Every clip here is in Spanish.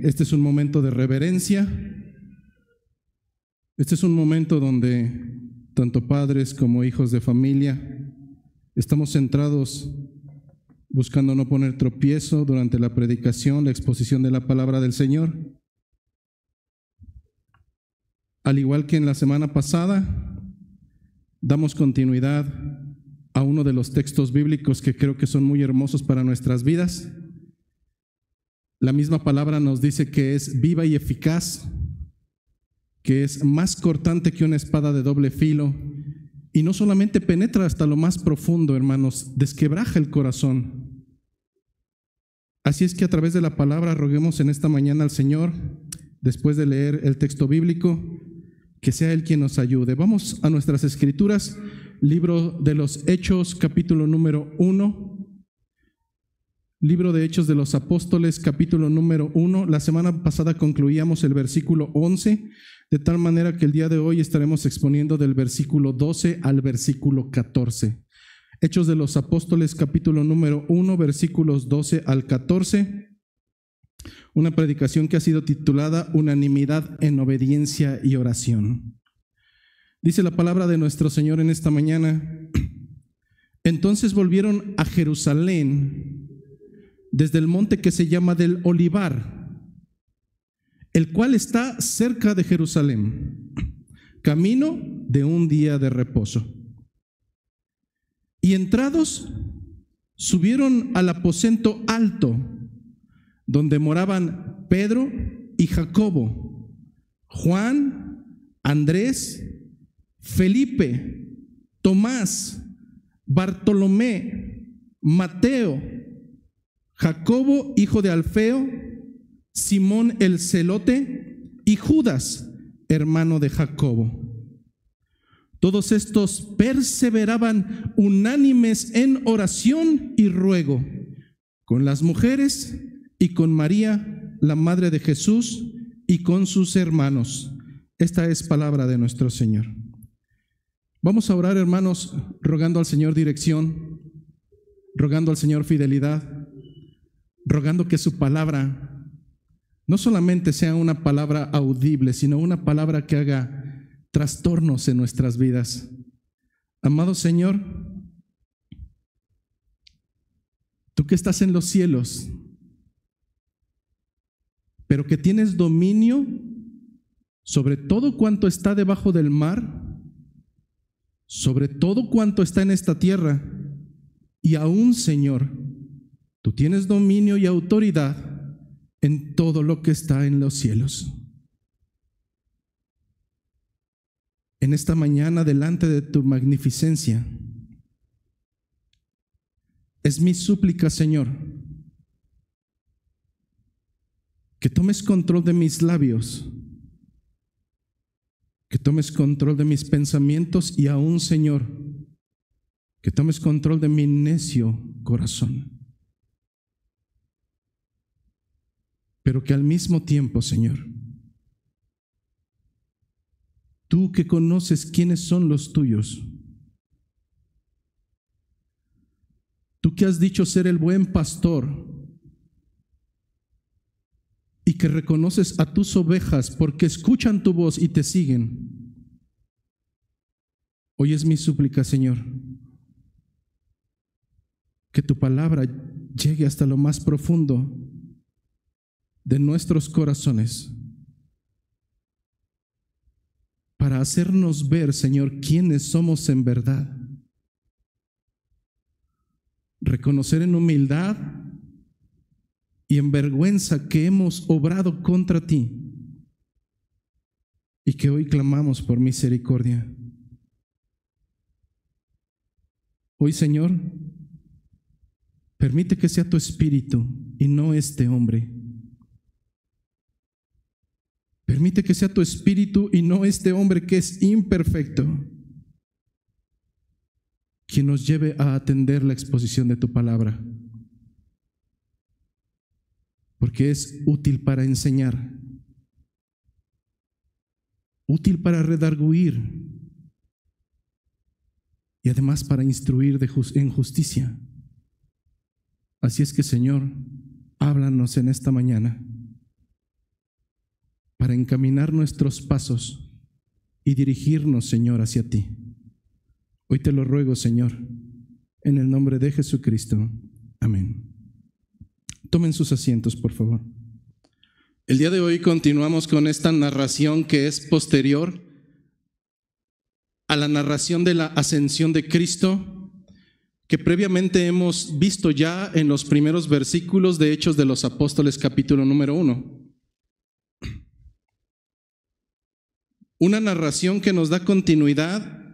Este es un momento de reverencia. Este es un momento donde tanto padres como hijos de familia estamos centrados buscando no poner tropiezo durante la predicación, la exposición de la palabra del Señor. Al igual que en la semana pasada, damos continuidad a uno de los textos bíblicos que creo que son muy hermosos para nuestras vidas. La misma palabra nos dice que es viva y eficaz, que es más cortante que una espada de doble filo, y no solamente penetra hasta lo más profundo, hermanos, desquebraja el corazón. Así es que a través de la palabra roguemos en esta mañana al Señor, después de leer el texto bíblico, que sea Él quien nos ayude. Vamos a nuestras escrituras, libro de los Hechos, capítulo número 1. Libro de Hechos de los Apóstoles, capítulo número 1. La semana pasada concluíamos el versículo 11, de tal manera que el día de hoy estaremos exponiendo del versículo 12 al versículo 14. Hechos de los Apóstoles, capítulo número 1, versículos 12 al 14. Una predicación que ha sido titulada Unanimidad en obediencia y oración. Dice la palabra de nuestro Señor en esta mañana: entonces volvieron a Jerusalén desde el monte que se llama del Olivar, el cual está cerca de Jerusalén, camino de un día de reposo. Y entrados, subieron al aposento alto, donde moraban Pedro y Jacobo, Juan, Andrés, Felipe, Tomás, Bartolomé, Mateo, Jacobo, hijo de Alfeo, Simón el celote y Judas, hermano de Jacobo. Todos estos perseveraban unánimes en oración y ruego con las mujeres y con María, la madre de Jesús, y con sus hermanos. Esta es palabra de nuestro Señor. Vamos a orar, hermanos, rogando al Señor dirección, rogando al Señor fidelidad, rogando que su palabra no solamente sea una palabra audible, sino una palabra que haga trastornos en nuestras vidas. Amado Señor, tú que estás en los cielos, pero que tienes dominio sobre todo cuanto está debajo del mar, sobre todo cuanto está en esta tierra, y aún, Señor, tú tienes dominio y autoridad en todo lo que está en los cielos. En esta mañana, delante de tu magnificencia, es mi súplica, Señor, que tomes control de mis labios, que tomes control de mis pensamientos y aún, Señor, que tomes control de mi necio corazón. Pero que al mismo tiempo, Señor, tú que conoces quiénes son los tuyos, tú que has dicho ser el buen pastor y que reconoces a tus ovejas porque escuchan tu voz y te siguen, hoy es mi súplica, Señor, que tu palabra llegue hasta lo más profundo de nuestros corazones, para hacernos ver, Señor, quiénes somos en verdad. Reconocer en humildad y en vergüenza que hemos obrado contra ti y que hoy clamamos por misericordia. Hoy, Señor, permite que sea tu espíritu y no este hombre. Permite que sea tu espíritu y no este hombre que es imperfecto, quien nos lleve a atender la exposición de tu palabra, porque es útil para enseñar, útil para redarguir y además para instruir en justicia. Así es que, Señor, háblanos en esta mañana. para encaminar nuestros pasos y dirigirnos, Señor, hacia ti. Hoy te lo ruego, Señor, en el nombre de Jesucristo. Amén. Tomen sus asientos, por favor. El día de hoy continuamos con esta narración que es posterior a la narración de la ascensión de Cristo, que previamente hemos visto ya en los primeros versículos de Hechos de los Apóstoles, capítulo número 1. Una narración que nos da continuidad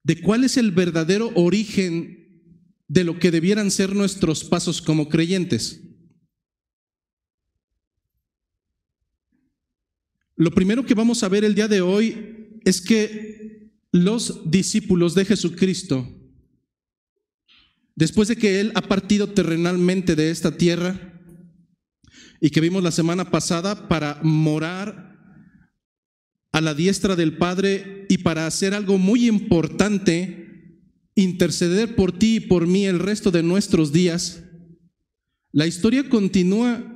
de cuál es el verdadero origen de lo que debieran ser nuestros pasos como creyentes. Lo primero que vamos a ver el día de hoy es que los discípulos de Jesucristo, después de que Él ha partido terrenalmente de esta tierra y que vimos la semana pasada para morar a la diestra del Padre y para hacer algo muy importante, interceder por ti y por mí el resto de nuestros días, la historia continúa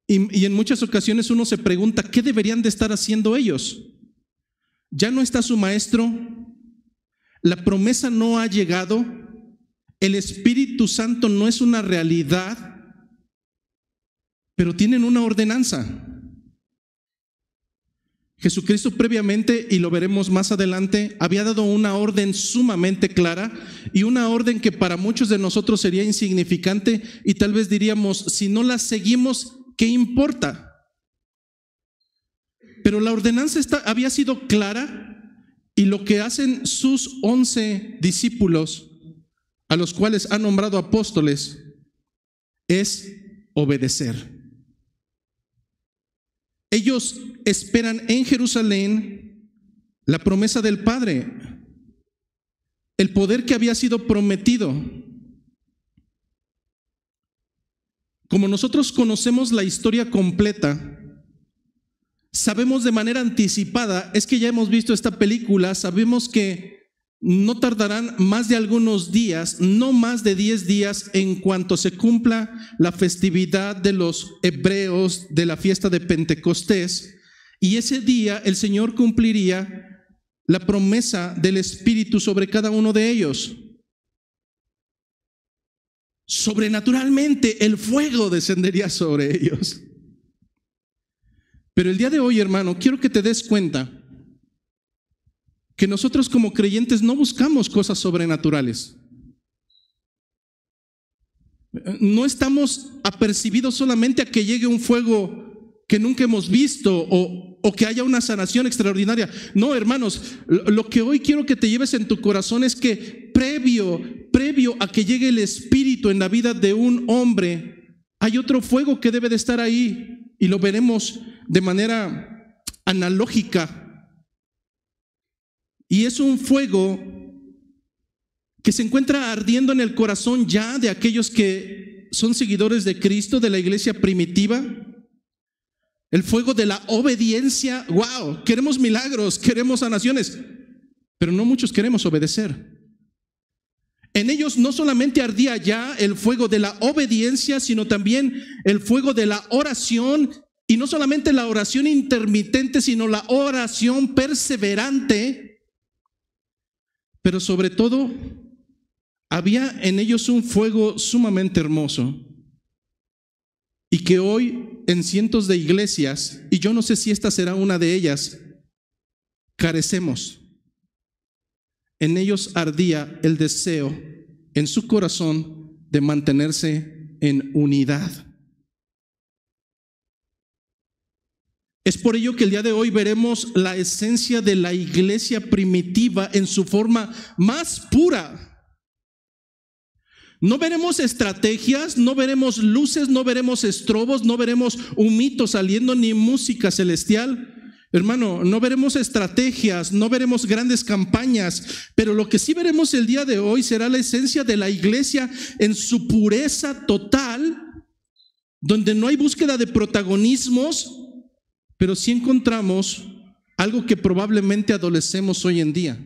y en muchas ocasiones uno se pregunta, ¿qué deberían de estar haciendo ellos? Ya no está su maestro, la promesa no ha llegado, el Espíritu Santo no es una realidad, pero tienen una ordenanza. Jesucristo previamente, y lo veremos más adelante, había dado una orden sumamente clara y una orden que para muchos de nosotros sería insignificante y tal vez diríamos, si no la seguimos, ¿qué importa? Pero la ordenanza había sido clara y lo que hacen sus 11 discípulos, a los cuales ha nombrado apóstoles, es obedecer. Ellos esperan en Jerusalén la promesa del Padre, el poder que había sido prometido. Como nosotros conocemos la historia completa, sabemos de manera anticipada, es que ya hemos visto esta película, sabemos que no tardarán más de algunos días, no más de 10 días, en cuanto se cumpla la festividad de los hebreos de la fiesta de Pentecostés, y ese día el Señor cumpliría la promesa del Espíritu sobre cada uno de ellos. Sobrenaturalmente el fuego descendería sobre ellos. Pero el día de hoy, hermano, quiero que te des cuenta que nosotros como creyentes no buscamos cosas sobrenaturales. No estamos apercibidos solamente a que llegue un fuego que nunca hemos visto o que haya una sanación extraordinaria. No, hermanos, lo que hoy quiero que te lleves en tu corazón es que previo a que llegue el Espíritu en la vida de un hombre, hay otro fuego que debe de estar ahí y lo veremos de manera analógica. Y es un fuego que se encuentra ardiendo en el corazón ya de aquellos que son seguidores de Cristo, de la iglesia primitiva. El fuego de la obediencia. ¡Wow! Queremos milagros, queremos sanaciones, pero no muchos queremos obedecer. En ellos no solamente ardía ya el fuego de la obediencia, sino también el fuego de la oración, y no solamente la oración intermitente, sino la oración perseverante. Pero sobre todo, había en ellos un fuego sumamente hermoso y que hoy en cientos de iglesias, y yo no sé si esta será una de ellas, carecemos. En ellos ardía el deseo en su corazón de mantenerse en unidad. Es por ello que el día de hoy veremos la esencia de la iglesia primitiva en su forma más pura. No veremos estrategias, no veremos luces, no veremos estrobos, no veremos humitos saliendo ni música celestial. Hermano, no veremos estrategias, no veremos grandes campañas, pero lo que sí veremos el día de hoy será la esencia de la iglesia en su pureza total, donde no hay búsqueda de protagonismos, pero sí encontramos algo que probablemente adolecemos hoy en día: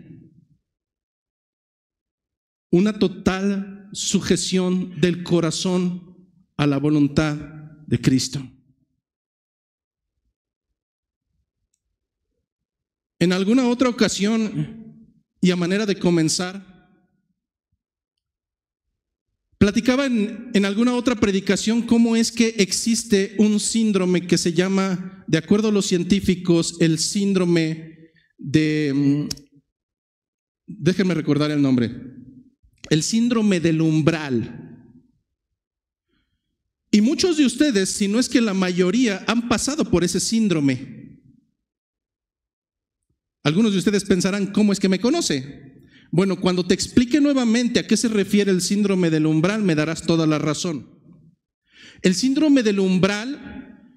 una total sujeción del corazón a la voluntad de Cristo. En alguna otra ocasión, y a manera de comenzar, platicaba en alguna otra predicación cómo es que existe un síndrome que se llama, de acuerdo a los científicos, el síndrome de, déjenme recordar el nombre, el síndrome del umbral. Y muchos de ustedes, si no es que la mayoría, han pasado por ese síndrome. Algunos de ustedes pensarán, ¿cómo es que me conoce? Bueno, cuando te explique nuevamente a qué se refiere el síndrome del umbral, me darás toda la razón. El síndrome del umbral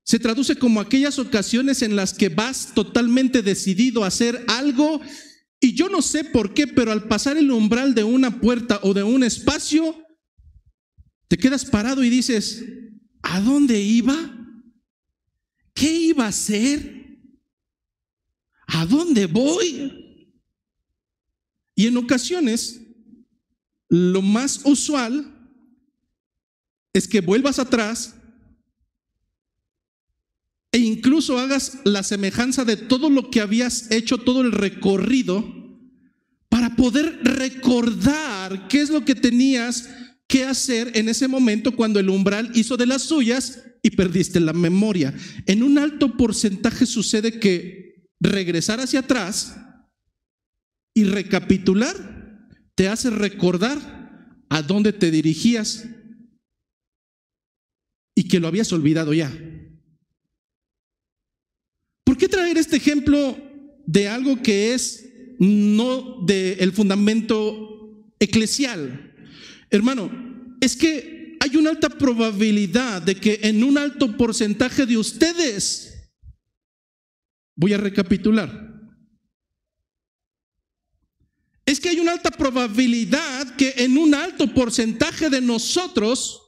se traduce como aquellas ocasiones en las que vas totalmente decidido a hacer algo y yo no sé por qué, pero al pasar el umbral de una puerta o de un espacio, te quedas parado y dices, ¿a dónde iba? ¿Qué iba a hacer? ¿A dónde voy? Y en ocasiones, lo más usual es que vuelvas atrás e incluso hagas la semejanza de todo lo que habías hecho, todo el recorrido, para poder recordar qué es lo que tenías que hacer en ese momento cuando el umbral hizo de las suyas y perdiste la memoria. En un alto porcentaje sucede que regresar hacia atrás y recapitular te hace recordar a dónde te dirigías y que lo habías olvidado ya. ¿Por qué traer este ejemplo de algo que es no del fundamento eclesial? Hermano, es que hay una alta probabilidad de que en un alto porcentaje de ustedes, voy a recapitular, es que hay una alta probabilidad que en un alto porcentaje de nosotros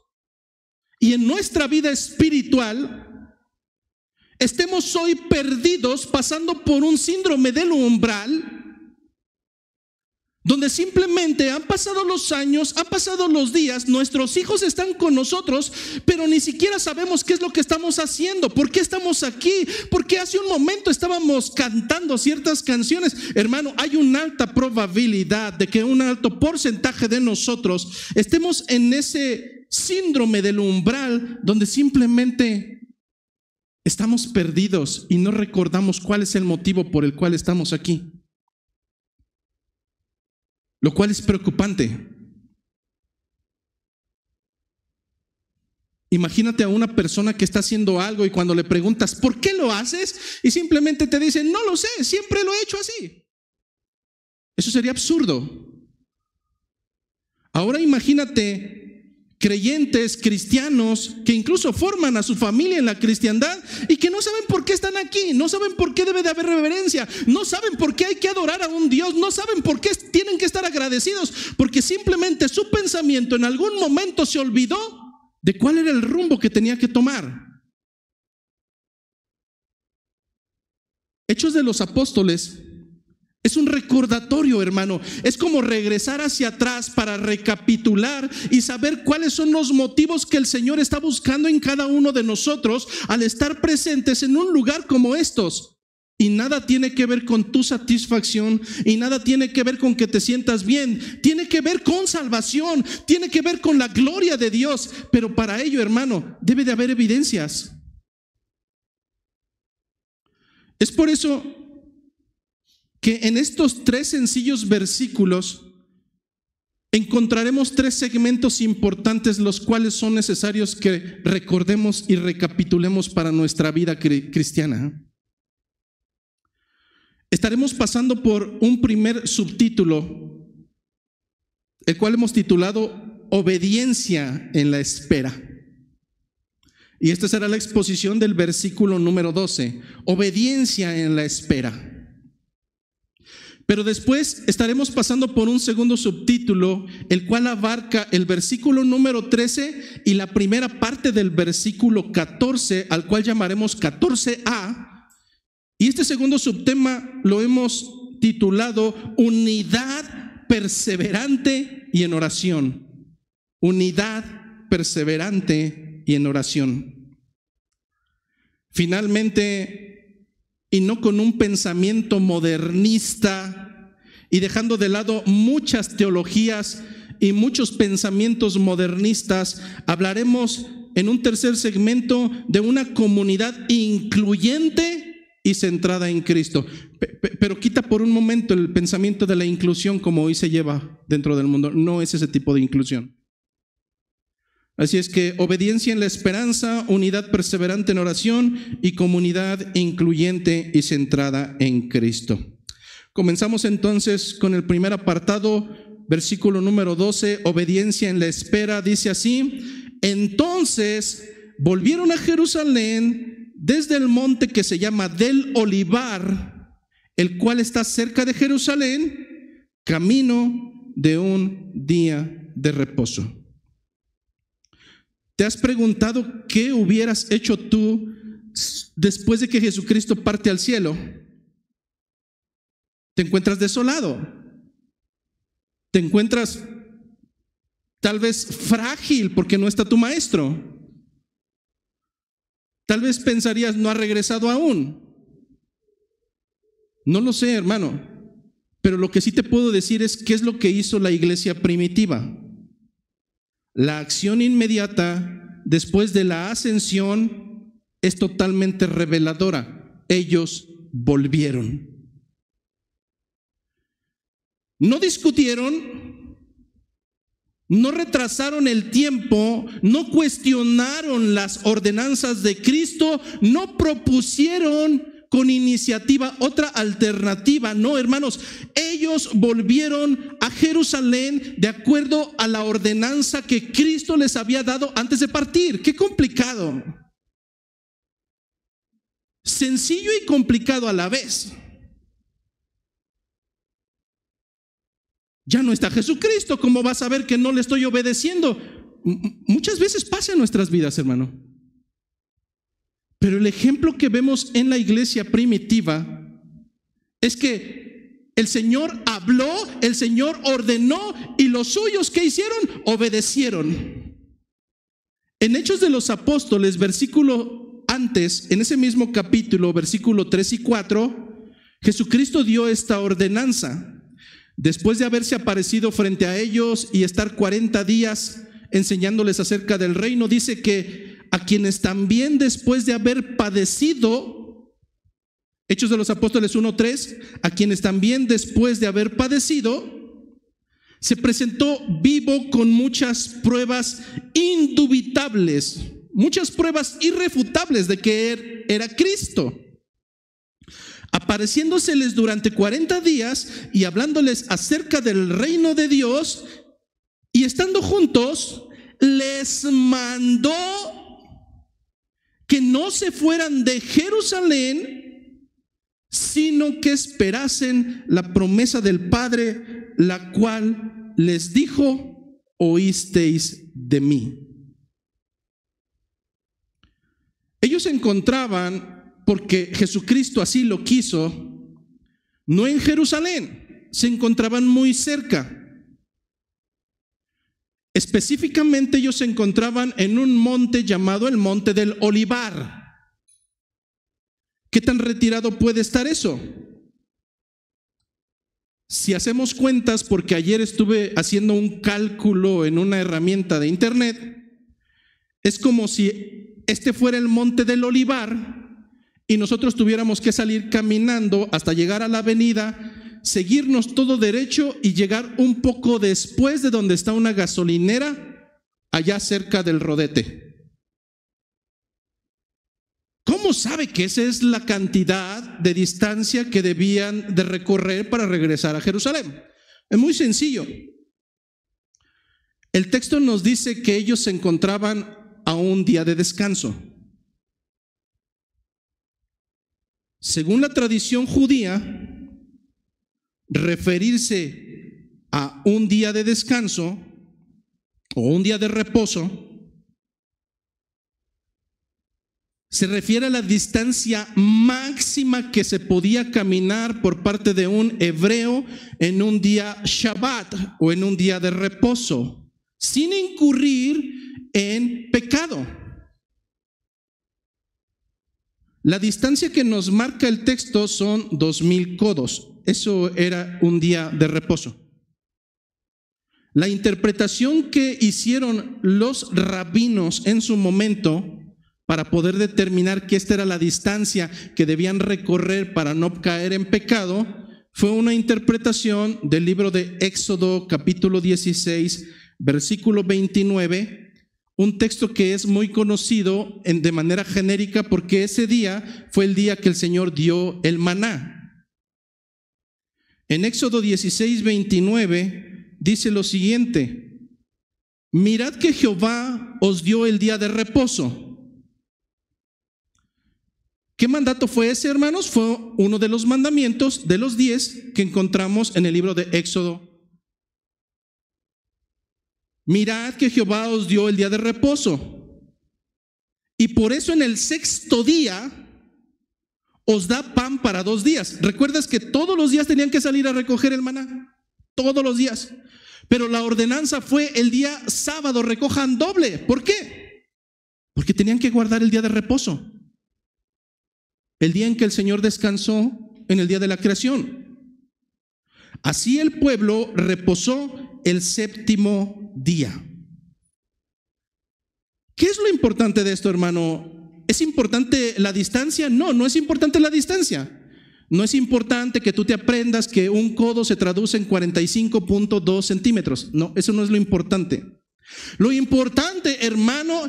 y en nuestra vida espiritual estemos hoy perdidos pasando por un síndrome del umbral, donde simplemente han pasado los años, han pasado los días, nuestros hijos están con nosotros, pero ni siquiera sabemos qué es lo que estamos haciendo, por qué estamos aquí, porque hace un momento estábamos cantando ciertas canciones. Hermano, hay una alta probabilidad de que un alto porcentaje de nosotros estemos en ese síndrome del umbral, donde simplemente estamos perdidos y no recordamos cuál es el motivo por el cual estamos aquí. Lo cual es preocupante. Imagínate a una persona que está haciendo algo y cuando le preguntas ¿por qué lo haces? Y simplemente te dicen no lo sé, siempre lo he hecho así. Eso sería absurdo. Ahora imagínate creyentes, cristianos, que incluso forman a su familia en la cristiandad y que no saben por qué están aquí, no saben por qué debe de haber reverencia, no saben por qué hay que adorar a un Dios, no saben por qué tienen que estar agradecidos, porque simplemente su pensamiento en algún momento se olvidó de cuál era el rumbo que tenía que tomar. Hechos de los Apóstoles es un recordatorio, hermano. Es como regresar hacia atrás para recapitular y saber cuáles son los motivos que el Señor está buscando en cada uno de nosotros al estar presentes en un lugar como estos. Y nada tiene que ver con tu satisfacción y nada tiene que ver con que te sientas bien. Tiene que ver con salvación, tiene que ver con la gloria de Dios. Pero para ello, hermano, debe de haber evidencias. Es por eso que en estos 3 sencillos versículos encontraremos 3 segmentos importantes, los cuales son necesarios que recordemos y recapitulemos para nuestra vida cristiana. Estaremos pasando por un primer subtítulo, el cual hemos titulado Obediencia en la espera. Y esta será la exposición del versículo número 12, obediencia en la espera. Pero después estaremos pasando por un segundo subtítulo, el cual abarca el versículo número 13 y la primera parte del versículo 14, al cual llamaremos 14a. Y este segundo subtema lo hemos titulado Unidad perseverante y en oración. Unidad perseverante y en oración. Finalmente, y no con un pensamiento modernista, y dejando de lado muchas teologías y muchos pensamientos modernistas, hablaremos en un tercer segmento de una comunidad incluyente y centrada en Cristo. Pero quita por un momento el pensamiento de la inclusión como hoy se lleva dentro del mundo. No es ese tipo de inclusión. Así es que obediencia en la esperanza, unidad perseverante en oración y comunidad incluyente y centrada en Cristo. Comenzamos entonces con el primer apartado, versículo número 12, obediencia en la espera. Dice así: entonces volvieron a Jerusalén desde el monte que se llama del Olivar, el cual está cerca de Jerusalén, camino de un día de reposo. ¿Te has preguntado qué hubieras hecho tú después de que Jesucristo parte al cielo? Te encuentras desolado. Te encuentras tal vez frágil porque no está tu maestro. Tal vez pensarías, no ha regresado aún. No lo sé, hermano. Pero lo que sí te puedo decir es qué es lo que hizo la iglesia primitiva. La acción inmediata después de la ascensión es totalmente reveladora. Ellos volvieron. No discutieron, no retrasaron el tiempo, no cuestionaron las ordenanzas de Cristo, no propusieron con iniciativa otra alternativa. No, hermanos, ellos volvieron a Jerusalén de acuerdo a la ordenanza que Cristo les había dado antes de partir. ¡Qué complicado! Sencillo y complicado a la vez. Ya no está Jesucristo, ¿cómo vas a ver que no le estoy obedeciendo? Muchas veces pasa en nuestras vidas, hermano. Pero el ejemplo que vemos en la iglesia primitiva es que el Señor habló, el Señor ordenó y los suyos, ¿qué hicieron? Obedecieron. En Hechos de los Apóstoles, versículo antes, en ese mismo capítulo, versículo 3 y 4, Jesucristo dio esta ordenanza. Después de haberse aparecido frente a ellos y estar 40 días enseñándoles acerca del reino, dice que a quienes también después de haber padecido, Hechos de los Apóstoles 1:3, a quienes también después de haber padecido, se presentó vivo con muchas pruebas indubitables, muchas pruebas irrefutables de que era Cristo, apareciéndoseles durante 40 días y hablándoles acerca del reino de Dios, y estando juntos, les mandó que no se fueran de Jerusalén, sino que esperasen la promesa del Padre, la cual les dijo: oísteis de mí. Ellos se encontraban, porque Jesucristo así lo quiso, no en Jerusalén, se encontraban muy cerca. Específicamente ellos se encontraban en un monte llamado el Monte del Olivar. ¿Qué tan retirado puede estar eso? Si hacemos cuentas, porque ayer estuve haciendo un cálculo en una herramienta de internet, es como si este fuera el Monte del Olivar y nosotros tuviéramos que salir caminando hasta llegar a la avenida, seguirnos todo derecho y llegar un poco después de donde está una gasolinera, allá cerca del Rodete. ¿Cómo sabe que esa es la cantidad de distancia que debían de recorrer para regresar a Jerusalén? Es muy sencillo. El texto nos dice que ellos se encontraban a un día de descanso. Según la tradición judía, referirse a un día de descanso o un día de reposo se refiere a la distancia máxima que se podía caminar por parte de un hebreo en un día Shabbat o en un día de reposo, sin incurrir en pecado. La distancia que nos marca el texto son 2000 codos. Eso era un día de reposo. La interpretación que hicieron los rabinos en su momento para poder determinar que esta era la distancia que debían recorrer para no caer en pecado fue una interpretación del libro de Éxodo capítulo 16, versículo 29, un texto que es muy conocido de manera genérica porque ese día fue el día que el Señor dio el maná. En Éxodo 16, 29 dice lo siguiente: mirad que Jehová os dio el día de reposo. ¿Qué mandato fue ese, hermanos? Fue uno de los mandamientos de los 10 que encontramos en el libro de Éxodo. Mirad que Jehová os dio el día de reposo. Y por eso en el sexto día os da pan para 2 días. ¿Recuerdas que todos los días tenían que salir a recoger el maná? Todos los días. Pero la ordenanza fue el día sábado recojan doble. ¿Por qué? Porque tenían que guardar el día de reposo. El día en que el Señor descansó en el día de la creación. Así el pueblo reposó el séptimo día. ¿Qué es lo importante de esto, hermano? ¿Es importante la distancia? No, no es importante la distancia. No es importante que tú te aprendas que un codo se traduce en 45.2 centímetros. No, eso no es lo importante. Lo importante, hermano,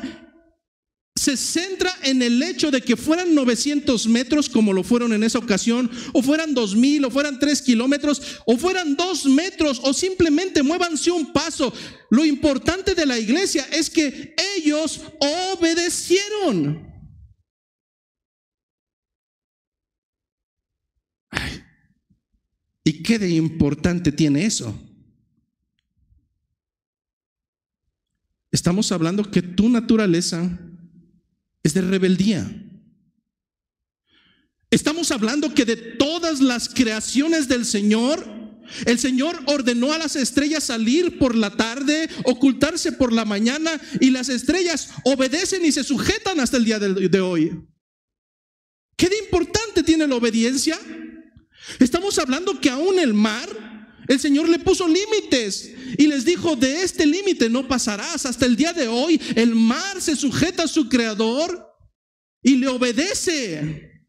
se centra en el hecho de que fueran 900 metros como lo fueron en esa ocasión, o fueran 2000, o fueran 3 kilómetros, o fueran 2 metros, o simplemente muévanse un paso. Lo importante de la iglesia es que ellos obedecieron. Ay, ¿y qué de importante tiene eso? Estamos hablando que tu naturaleza es de rebeldía. Estamos hablando que de todas las creaciones del Señor, el Señor ordenó a las estrellas salir por la tarde, ocultarse por la mañana, y las estrellas obedecen y se sujetan hasta el día de hoy. ¿Qué de importante tiene la obediencia? Estamos hablando que aún el mar, el Señor le puso límites y les dijo: de este límite no pasarás. Hasta el día de hoy el mar se sujeta a su creador y le obedece.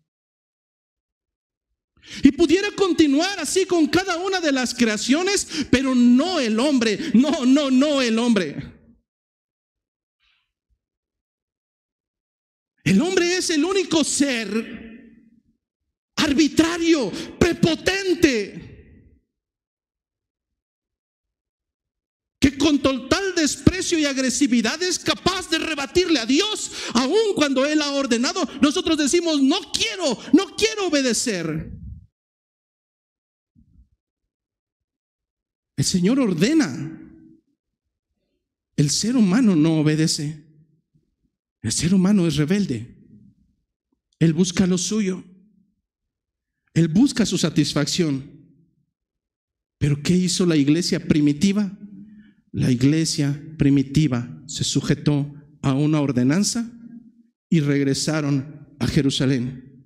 Y pudiera continuar así con cada una de las creaciones, pero no el hombre. No el hombre. El hombre es el único ser arbitrario, prepotente, que con total desprecio y agresividad es capaz de rebatirle a Dios, aun cuando Él ha ordenado. Nosotros decimos: no quiero obedecer. El Señor ordena. El ser humano no obedece. El ser humano es rebelde. Él busca lo suyo. Él busca su satisfacción. ¿Pero qué hizo la iglesia primitiva? La iglesia primitiva se sujetó a una ordenanza y regresaron a Jerusalén.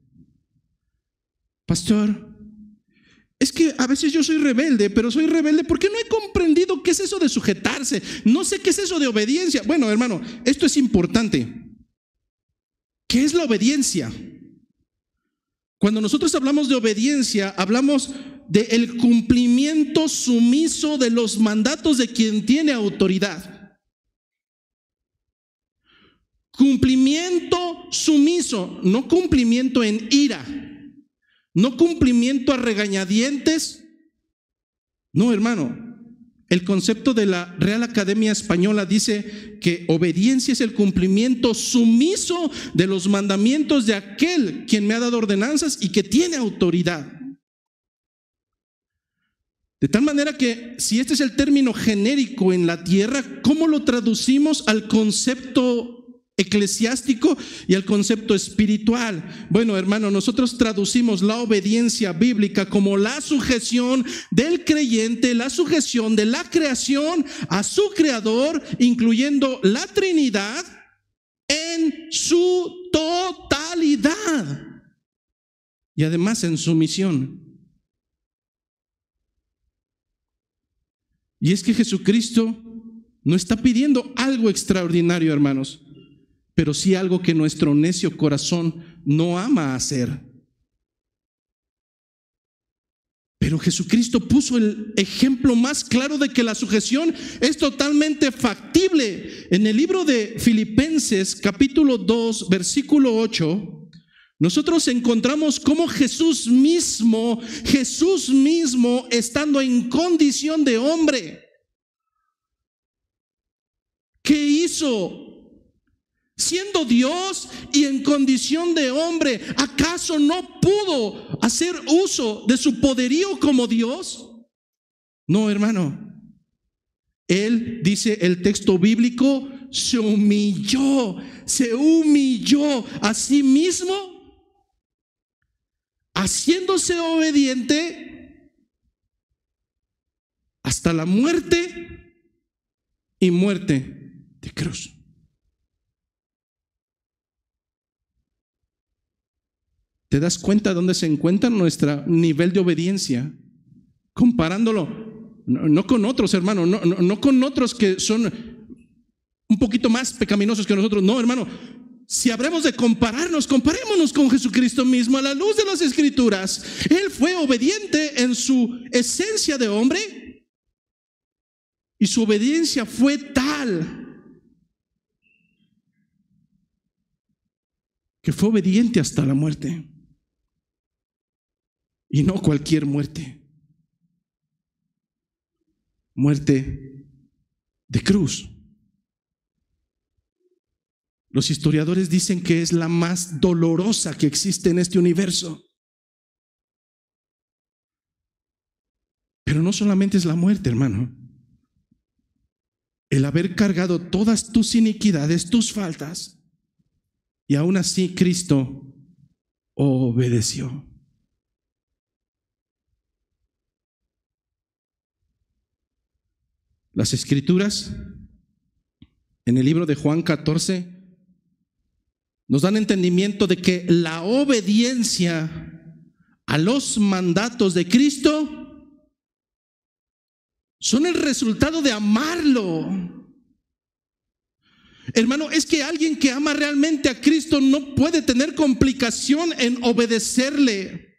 Pastor, es que a veces yo soy rebelde, pero soy rebelde porque no he comprendido qué es eso de sujetarse. No sé qué es eso de obediencia. Bueno, hermano, esto es importante. ¿Qué es la obediencia? Cuando nosotros hablamos de obediencia, hablamos del cumplimiento sumiso de los mandatos de quien tiene autoridad. Cumplimiento sumiso, no cumplimiento en ira, no cumplimiento a regañadientes. No, hermano. El concepto de la Real Academia Española dice que obediencia es el cumplimiento sumiso de los mandamientos de aquel quien me ha dado ordenanzas y que tiene autoridad. De tal manera que si este es el término genérico en la tierra, ¿cómo lo traducimos al concepto eclesiástico y al concepto espiritual? Bueno, hermano, nosotros traducimos la obediencia bíblica como la sujeción del creyente, la sujeción de la creación a su creador, incluyendo la Trinidad en su totalidad. y además en sumisión. Y es que Jesucristo no está pidiendo algo extraordinario, hermanos, pero sí algo que nuestro necio corazón no ama hacer. Pero Jesucristo puso el ejemplo más claro de que la sujeción es totalmente factible. En el libro de Filipenses, capítulo 2, versículo 8, nosotros encontramos cómo Jesús mismo, estando en condición de hombre, ¿qué hizo? Siendo Dios y en condición de hombre, ¿acaso no pudo hacer uso de su poderío como Dios? No, hermano. Él, dice el texto bíblico, se humilló a sí mismo, haciéndose obediente hasta la muerte y muerte de cruz. ¿Te das cuenta dónde se encuentra nuestro nivel de obediencia? Comparándolo, no con otros, hermano, no con otros que son un poquito más pecaminosos que nosotros. No, hermano, si habremos de compararnos, comparémonos con Jesucristo mismo a la luz de las Escrituras. Él fue obediente en su esencia de hombre y su obediencia fue tal que fue obediente hasta la muerte. Y no cualquier muerte. Muerte de cruz. Los historiadores dicen que es la más dolorosa que existe en este universo. Pero no solamente es la muerte, hermano. El haber cargado todas tus iniquidades, tus faltas, y aún así Cristo obedeció. Las Escrituras, en el libro de Juan 14, nos dan entendimiento de que la obediencia a los mandatos de Cristo son el resultado de amarlo. Hermano, es que alguien que ama realmente a Cristo no puede tener complicación en obedecerle.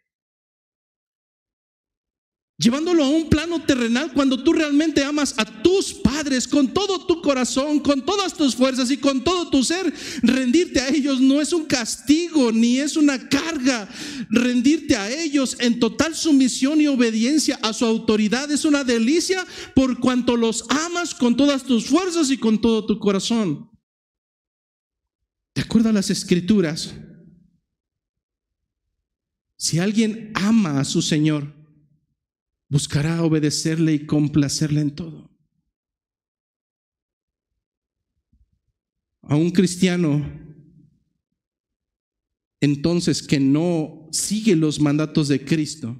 Llevándolo a un plano terrenal, cuando tú realmente amas a tus padres con todo tu corazón, con todas tus fuerzas y con todo tu ser, rendirte a ellos no es un castigo ni es una carga. Rendirte a ellos en total sumisión y obediencia a su autoridad es una delicia, por cuanto los amas con todas tus fuerzas y con todo tu corazón. De acuerdo a las Escrituras, si alguien ama a su Señor, buscará obedecerle y complacerle en todo. A un cristiano, entonces, que no sigue los mandatos de Cristo,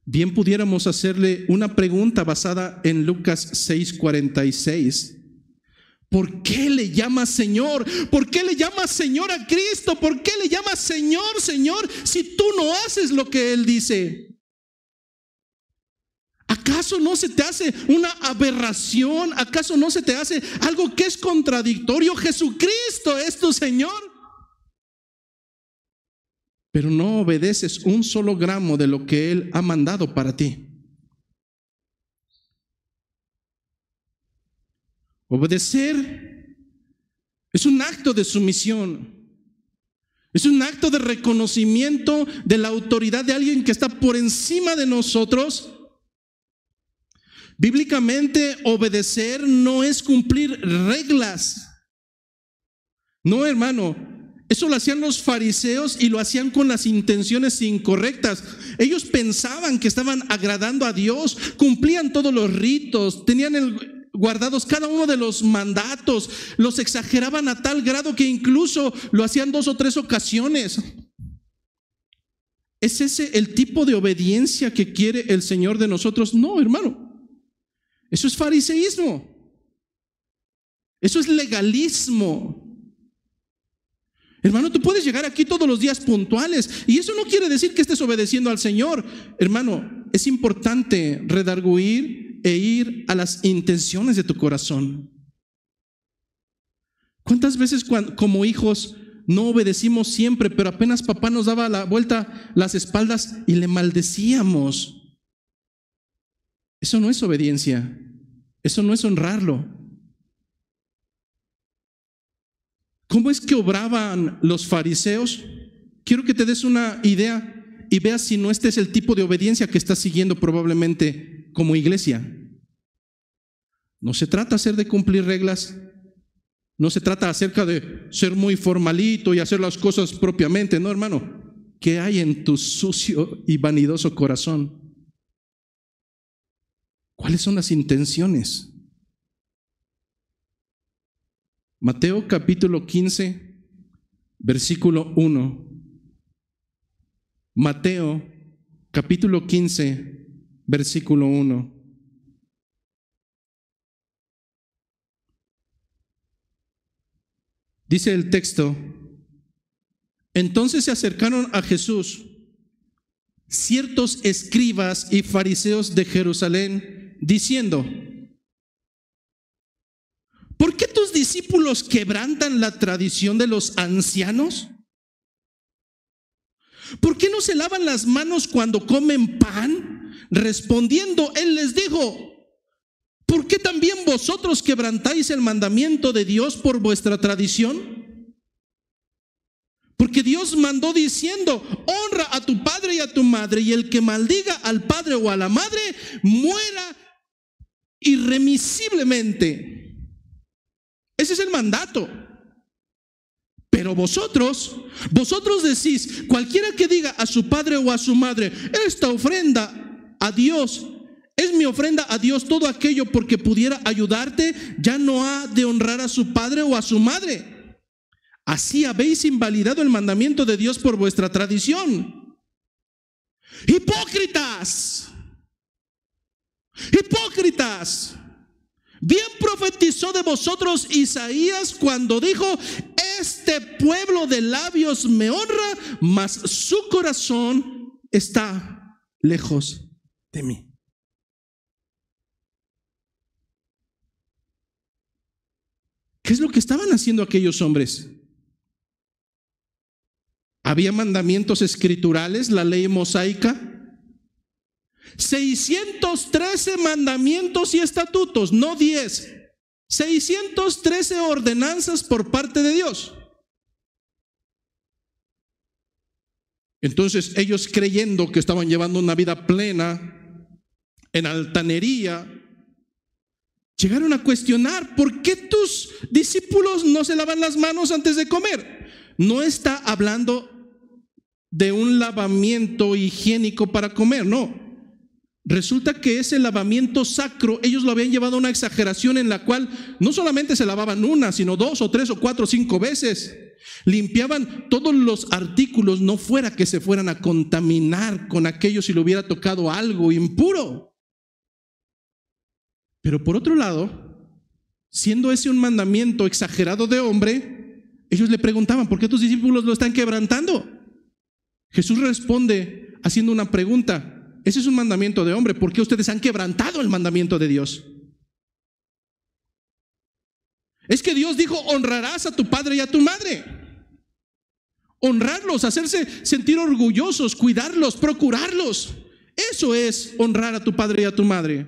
bien pudiéramos hacerle una pregunta basada en Lucas 6:46. ¿Por qué le llamas Señor? ¿Por qué le llamas Señor a Cristo? ¿Por qué le llamas Señor, Señor, si tú no haces lo que Él dice? ¿Acaso no se te hace una aberración? ¿Acaso no se te hace algo que es contradictorio? Jesucristo es tu Señor, pero no obedeces un solo gramo de lo que Él ha mandado para ti. Obedecer es un acto de sumisión. Es un acto de reconocimiento de la autoridad de alguien que está por encima de nosotros. Bíblicamente, obedecer no es cumplir reglas. No, hermano, eso lo hacían los fariseos y lo hacían con las intenciones incorrectas. Ellos pensaban que estaban agradando a Dios, cumplían todos los ritos, tenían guardados cada uno de los mandatos, los exageraban a tal grado que incluso lo hacían 2 o 3 ocasiones. ¿Es ese el tipo de obediencia que quiere el Señor de nosotros? No, hermano. Eso es fariseísmo. Eso es legalismo. Hermano, tú puedes llegar aquí todos los días puntuales y eso no quiere decir que estés obedeciendo al Señor. Hermano, es importante redarguir e ir a las intenciones de tu corazón. ¿Cuántas veces como hijos no obedecimos siempre, pero apenas papá nos daba la vuelta las espaldas y le maldecíamos? Eso no es obediencia, eso no es honrarlo. ¿Cómo es que obraban los fariseos? Quiero que te des una idea y veas si no este es el tipo de obediencia que estás siguiendo probablemente como iglesia. No se trata de cumplir reglas, no se trata acerca de ser muy formalito y hacer las cosas propiamente, no, hermano. ¿Qué hay en tu sucio y vanidoso corazón? ¿Cuáles son las intenciones? Mateo capítulo 15, versículo 1. Mateo capítulo 15, versículo 1. Dice el texto: entonces se acercaron a Jesús ciertos escribas y fariseos de Jerusalén, diciendo: ¿por qué tus discípulos quebrantan la tradición de los ancianos? ¿Por qué no se lavan las manos cuando comen pan? Respondiendo, él les dijo: ¿por qué también vosotros quebrantáis el mandamiento de Dios por vuestra tradición? Porque Dios mandó diciendo: honra a tu padre y a tu madre, y el que maldiga al padre o a la madre muera irremisiblemente. Ese es el mandato. Pero vosotros decís: cualquiera que diga a su padre o a su madre, esta ofrenda a Dios es mi ofrenda a Dios, todo aquello porque pudiera ayudarte, ya no ha de honrar a su padre o a su madre. Así habéis invalidado el mandamiento de Dios por vuestra tradición. Hipócritas, hipócritas. Bien profetizó de vosotros Isaías cuando dijo: este pueblo de labios me honra, mas su corazón está lejos de mí. ¿Qué es lo que estaban haciendo aquellos hombres? Había mandamientos escriturales, la ley mosaica, 613 mandamientos y estatutos, no 10, 613 ordenanzas por parte de Dios. Entonces ellos, creyendo que estaban llevando una vida plena en altanería, llegaron a cuestionar: ¿por qué tus discípulos no se lavan las manos antes de comer? No está hablando de un lavamiento higiénico para comer, no. Resulta que ese lavamiento sacro, ellos lo habían llevado a una exageración en la cual no solamente se lavaban una, sino 2 o 3 o 4 o 5 veces. Limpiaban todos los artículos, no fuera que se fueran a contaminar con aquello si le hubiera tocado algo impuro. Pero por otro lado, siendo ese un mandamiento exagerado de hombre, ellos le preguntaban: ¿por qué tus discípulos lo están quebrantando? Jesús responde haciendo una pregunta: ese es un mandamiento de hombre, ¿por qué ustedes han quebrantado el mandamiento de Dios? Es que Dios dijo: honrarás a tu padre y a tu madre. Honrarlos, hacerse sentir orgullosos, cuidarlos, procurarlos. Eso es honrar a tu padre y a tu madre.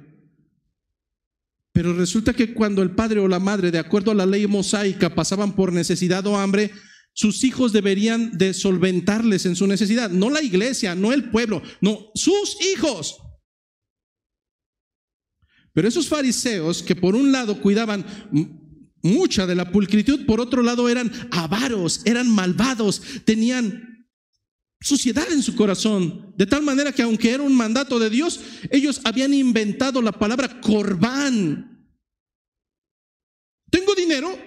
Pero resulta que cuando el padre o la madre, de acuerdo a la ley mosaica, pasaban por necesidad o hambre, sus hijos deberían de solventarles en su necesidad. No la iglesia, no el pueblo, no, sus hijos. Pero esos fariseos, que por un lado cuidaban mucha de la pulcritud, por otro lado eran avaros, eran malvados, tenían suciedad en su corazón, de tal manera que aunque era un mandato de Dios, ellos habían inventado la palabra corbán. Tengo dinero,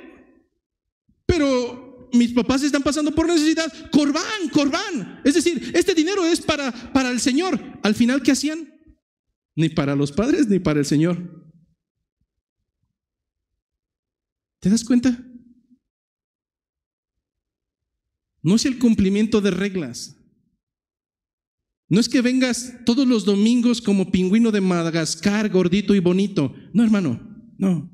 pero mis papás están pasando por necesidad. Corbán, corbán. Es decir, este dinero es para el Señor. Al final, ¿qué hacían? Ni para los padres ni para el Señor. ¿Te das cuenta? no es el cumplimiento de reglas. No es que vengas todos los domingos como pingüino de Madagascar, gordito y bonito. No, hermano, no.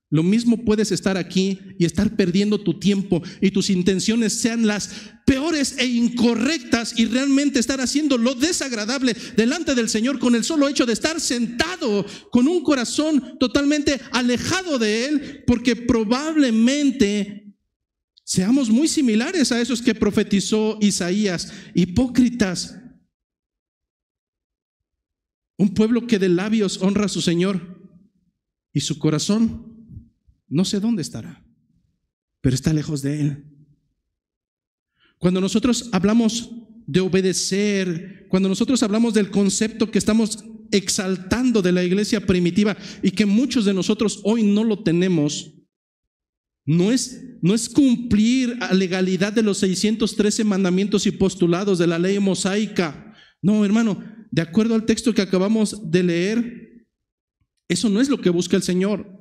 Lo mismo puedes estar aquí y estar perdiendo tu tiempo y tus intenciones sean las peores e incorrectas y realmente estar haciendo lo desagradable delante del Señor con el solo hecho de estar sentado con un corazón totalmente alejado de Él, porque probablemente seamos muy similares a esos que profetizó Isaías, hipócritas. Un pueblo que de labios honra a su Señor y su corazón no sé dónde estará, pero está lejos de Él. Cuando nosotros hablamos de obedecer, cuando nosotros hablamos del concepto que estamos exaltando de la iglesia primitiva y que muchos de nosotros hoy no lo tenemos, no es cumplir a legalidad de los 613 mandamientos y postulados de la ley mosaica. No, hermano, de acuerdo al texto que acabamos de leer, eso no es lo que busca el Señor.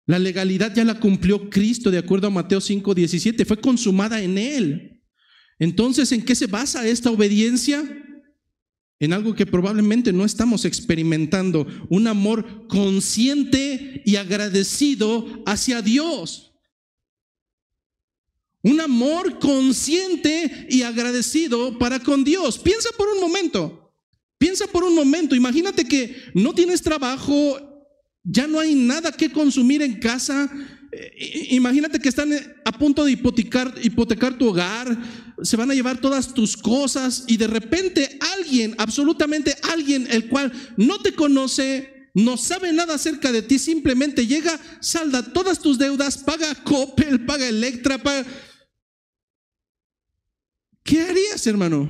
La legalidad ya la cumplió Cristo de acuerdo a Mateo 5:17, fue consumada en Él. Entonces, ¿en qué se basa esta obediencia? En algo que probablemente no estamos experimentando, un amor consciente y agradecido hacia Dios. Un amor consciente y agradecido para con Dios. Piensa por un momento, imagínate que no tienes trabajo, ya no hay nada que consumir en casa. Imagínate que están a punto de hipotecar tu hogar, se van a llevar todas tus cosas y de repente alguien, absolutamente alguien, el cual no te conoce, no sabe nada acerca de ti, simplemente llega, salda todas tus deudas, paga Coppel, paga Electra, paga... ¿Qué harías, hermano?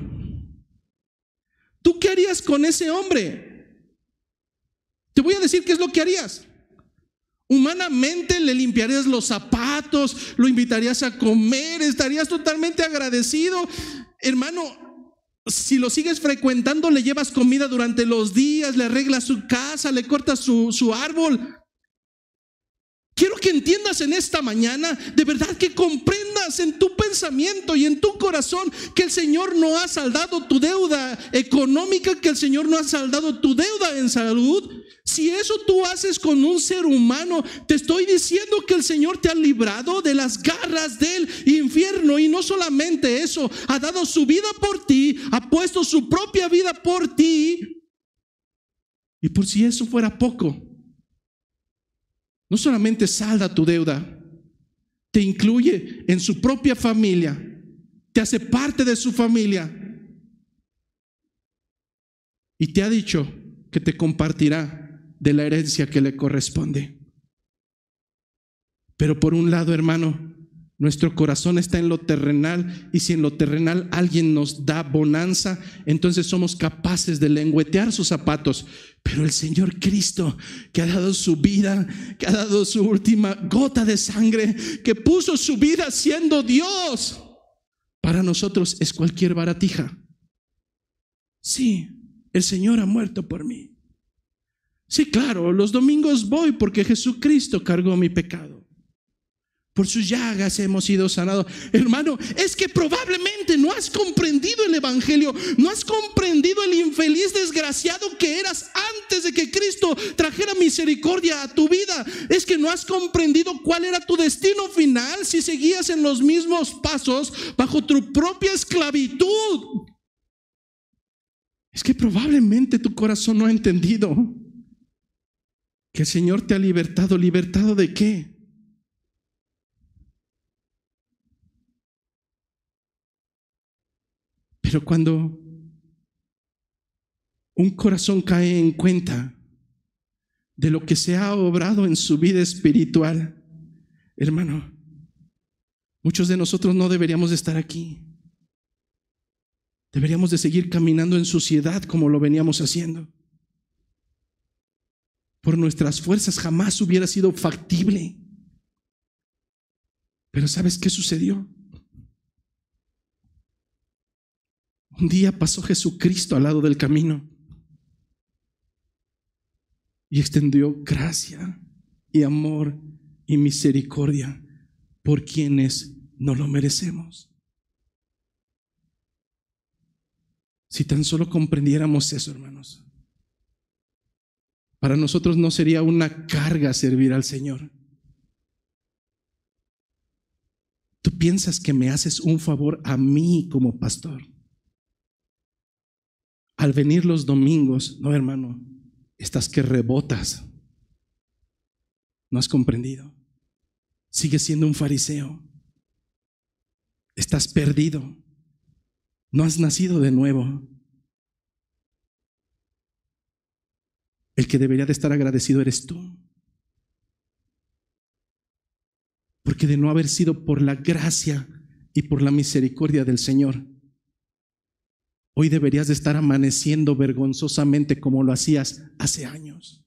¿Tú qué harías con ese hombre? Te voy a decir qué es lo que harías. Humanamente le limpiarías los zapatos, lo invitarías a comer, estarías totalmente agradecido. Hermano, si lo sigues frecuentando, le llevas comida durante los días, le arreglas su casa, le cortas su árbol. Quiero que entiendas en esta mañana, de verdad que comprendas en tu pensamiento y en tu corazón que el Señor no ha saldado tu deuda económica, que el Señor no ha saldado tu deuda en salud. Si eso tú haces con un ser humano, te estoy diciendo que el Señor te ha librado de las garras del infierno. Y no solamente eso, ha dado su vida por ti, ha puesto su propia vida por ti. Y por si eso fuera poco, no solamente salda tu deuda, te incluye en su propia familia, te hace parte de su familia y te ha dicho que te compartirá de la herencia que le corresponde. Pero por un lado, hermano, nuestro corazón está en lo terrenal, y si en lo terrenal alguien nos da bonanza, entonces somos capaces de lengüetear sus zapatos. Pero el Señor Cristo, que ha dado su vida, que ha dado su última gota de sangre, que puso su vida siendo Dios, para nosotros es cualquier baratija. Sí, el Señor ha muerto por mí. Sí, claro, los domingos voy porque Jesucristo cargó mi pecado. Por sus llagas hemos sido sanados. Hermano, es que probablemente no has comprendido el evangelio, no has comprendido el infeliz desgraciado que eras antes de que Cristo trajera misericordia a tu vida. Es que no has comprendido cuál era tu destino final si seguías en los mismos pasos bajo tu propia esclavitud. Es que probablemente tu corazón no ha entendido que el Señor te ha libertado. ¿Libertado de qué? Pero cuando un corazón cae en cuenta de lo que se ha obrado en su vida espiritual, hermano, muchos de nosotros no deberíamos de estar aquí. Deberíamos de seguir caminando en suciedad como lo veníamos haciendo. Por nuestras fuerzas jamás hubiera sido factible. Pero ¿sabes qué sucedió? Un día pasó Jesucristo al lado del camino y extendió gracia y amor y misericordia por quienes No lo merecemos. Si tan solo comprendiéramos eso, hermanos, para nosotros no sería una carga servir al Señor. ¿Tú piensas que me haces un favor a mí como pastor al venir los domingos? No, hermano, estás que rebotas. No has comprendido. Sigues siendo un fariseo. Estás perdido. No has nacido de nuevo. El que debería de estar agradecido eres tú. Porque de no haber sido por la gracia y por la misericordia del Señor, hoy deberías de estar amaneciendo vergonzosamente como lo hacías hace años.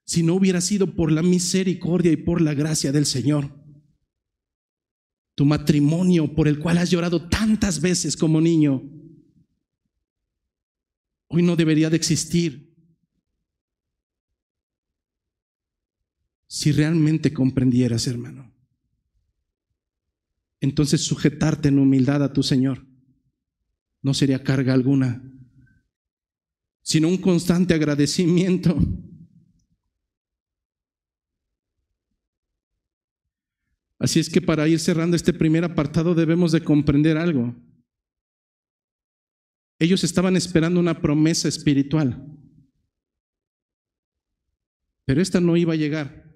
Si no hubiera sido por la misericordia y por la gracia del Señor, tu matrimonio por el cual has llorado tantas veces como niño, hoy no debería de existir. Si realmente comprendieras, hermano, entonces sujetarte en humildad a tu Señor no sería carga alguna, sino un constante agradecimiento. Así es que para ir cerrando este primer apartado debemos de comprender algo. Ellos estaban esperando una promesa espiritual, pero esta no iba a llegar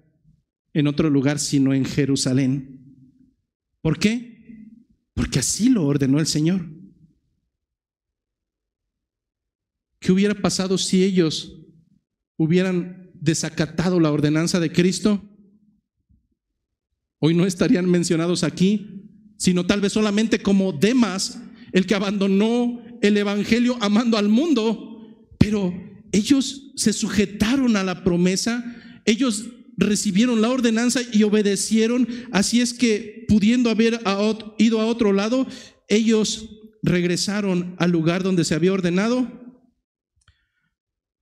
en otro lugar sino en Jerusalén. ¿Por qué? Porque así lo ordenó el Señor. ¿Qué hubiera pasado si ellos hubieran desacatado la ordenanza de Cristo? Hoy no estarían mencionados aquí, sino tal vez solamente como Demas, el que abandonó el evangelio amando al mundo. Pero ellos se sujetaron a la promesa, ellos recibieron la ordenanza y obedecieron. Así es que, pudiendo haber ido a otro lado, ellos regresaron al lugar donde se había ordenado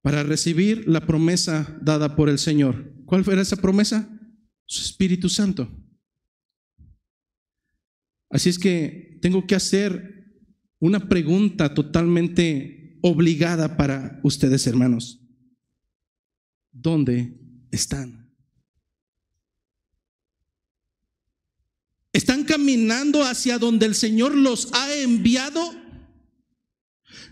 para recibir la promesa dada por el Señor. ¿Cuál era esa promesa? Su Espíritu Santo. Así es que tengo que hacer una pregunta totalmente obligada para ustedes, hermanos. ¿Dónde están? ¿Están caminando hacia donde el Señor los ha enviado?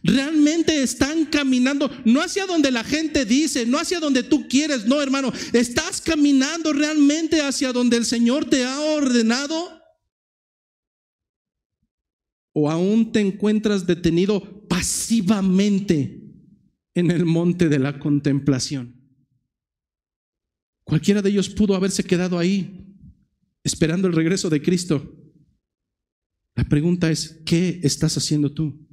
¿Realmente están caminando? No hacia donde la gente dice, no hacia donde tú quieres, no, hermano. ¿Estás caminando realmente hacia donde el Señor te ha ordenado? ¿O aún te encuentras detenido pasivamente en el monte de la contemplación? Cualquiera de ellos pudo haberse quedado ahí esperando el regreso de Cristo. La pregunta es, ¿qué estás haciendo tú?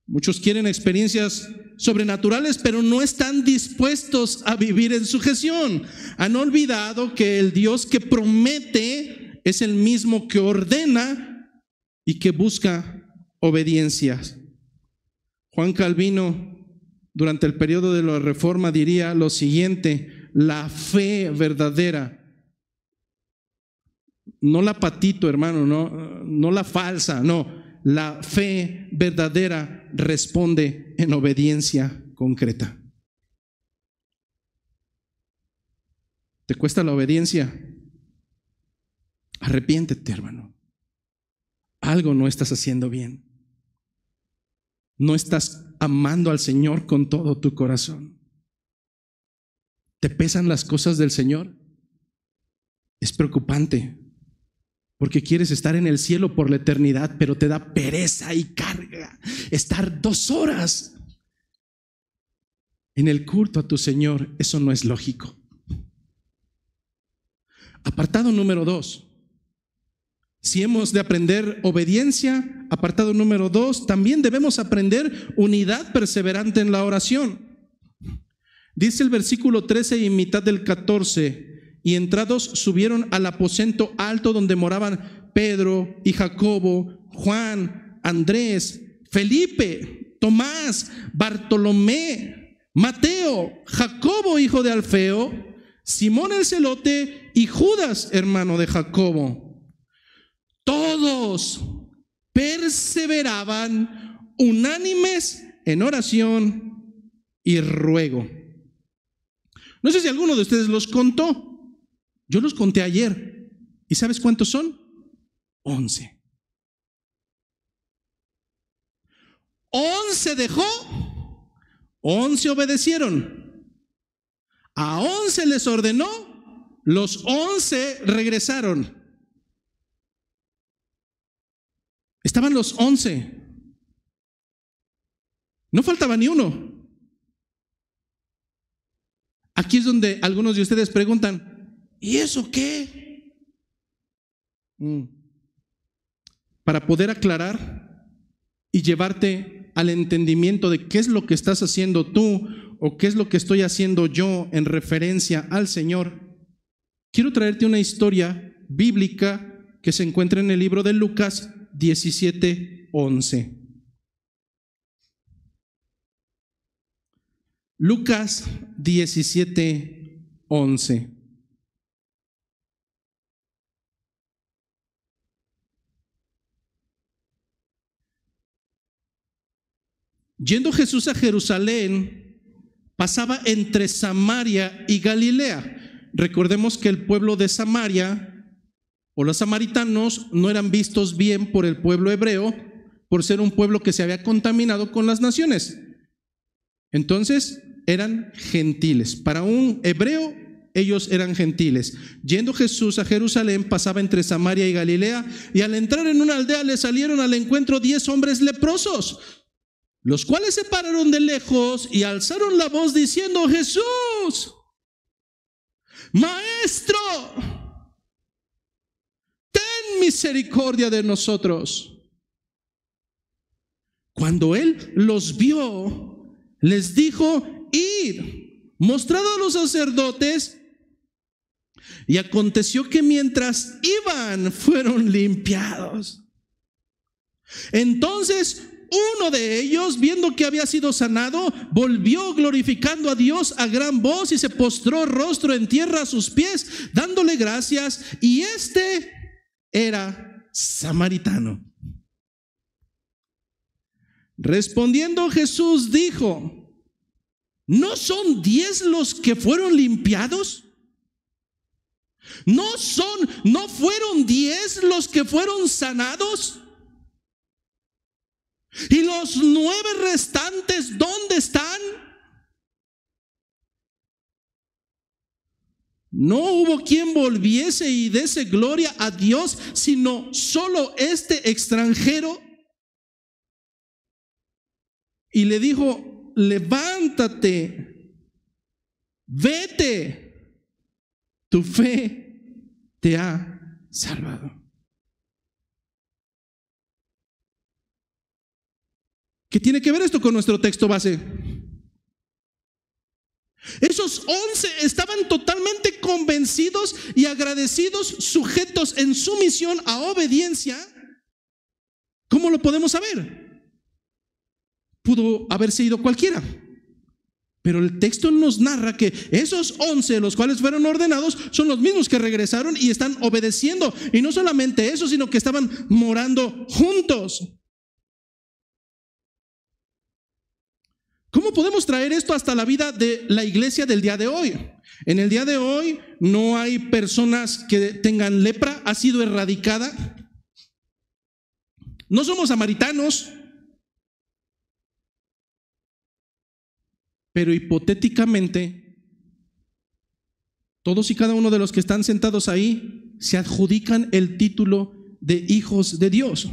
Muchos quieren experiencias sobrenaturales, pero no están dispuestos a vivir en sujeción. Han olvidado que el Dios que promete es el mismo que ordena y que busca obediencias. Juan Calvino, durante el periodo de la Reforma, diría lo siguiente: la fe verdadera, no la patito, hermano, no la falsa, no. La fe verdadera responde en obediencia concreta. ¿Te cuesta la obediencia? Arrepiéntete, hermano. Algo no estás haciendo bien. No estás amando al Señor con todo tu corazón. ¿Te pesan las cosas del Señor? Es preocupante, porque quieres estar en el cielo por la eternidad, pero te da pereza y carga estar 2 horas en el culto a tu Señor. Eso no es lógico. Apartado número 2. Si hemos de aprender obediencia, apartado número 2, también debemos aprender unidad perseverante en la oración. Dice el versículo 13 y mitad del 14: y entrados subieron al aposento alto donde moraban Pedro y Jacobo, Juan, Andrés, Felipe, Tomás, Bartolomé, Mateo, Jacobo hijo de Alfeo, Simón el celote y Judas, hermano de Jacobo. Todos perseveraban unánimes en oración y ruego. No sé si alguno de ustedes los contó. Yo los conté ayer. ¿Y sabes cuántos son? 11. 11 dejó, 11 obedecieron. A 11 les ordenó, los 11 regresaron. Estaban los 11. No faltaba ni uno. Aquí es donde algunos de ustedes preguntan, ¿y eso qué? Para poder aclarar y llevarte al entendimiento de qué es lo que estás haciendo tú o qué es lo que estoy haciendo yo en referencia al Señor, quiero traerte una historia bíblica que se encuentra en el libro de Lucas 17:11. Lucas 17:11. Yendo Jesús a Jerusalén, pasaba entre Samaria y Galilea. Recordemos que el pueblo de Samaria o los samaritanos no eran vistos bien por el pueblo hebreo por ser un pueblo que se había contaminado con las naciones. Entonces eran gentiles. Para un hebreo, ellos eran gentiles. Yendo Jesús a Jerusalén, pasaba entre Samaria y Galilea, y al entrar en una aldea le salieron al encuentro 10 hombres leprosos, los cuales se pararon de lejos y alzaron la voz diciendo: Jesús, Maestro, ten misericordia de nosotros. Cuando él los vio, les dijo: id, mostrad a los sacerdotes. Y aconteció que mientras iban, fueron limpiados. Entonces uno de ellos, viendo que había sido sanado, volvió glorificando a Dios a gran voz y se postró rostro en tierra a sus pies, dándole gracias. Y este era samaritano. Respondiendo Jesús dijo: ¿no son 10 los que fueron limpiados? ¿No fueron 10 los que fueron sanados? ¿Y los 9 restantes dónde están? No hubo quien volviese y diese gloria a Dios, sino solo este extranjero. Y le dijo: levántate, vete, tu fe te ha salvado. ¿Qué tiene que ver esto con nuestro texto base? Esos 11 estaban totalmente convencidos y agradecidos, sujetos en sumisión a obediencia. ¿Cómo lo podemos saber? Pudo haberse ido cualquiera, pero el texto nos narra que esos 11, los cuales fueron ordenados, son los mismos que regresaron y están obedeciendo. Y no solamente eso, sino que estaban morando juntos. ¿Cómo podemos traer esto hasta la vida de la iglesia del día de hoy? En el día de hoy no hay personas que tengan lepra, ha sido erradicada. No somos samaritanos, pero hipotéticamente todos y cada uno de los que están sentados ahí se adjudican el título de hijos de Dios.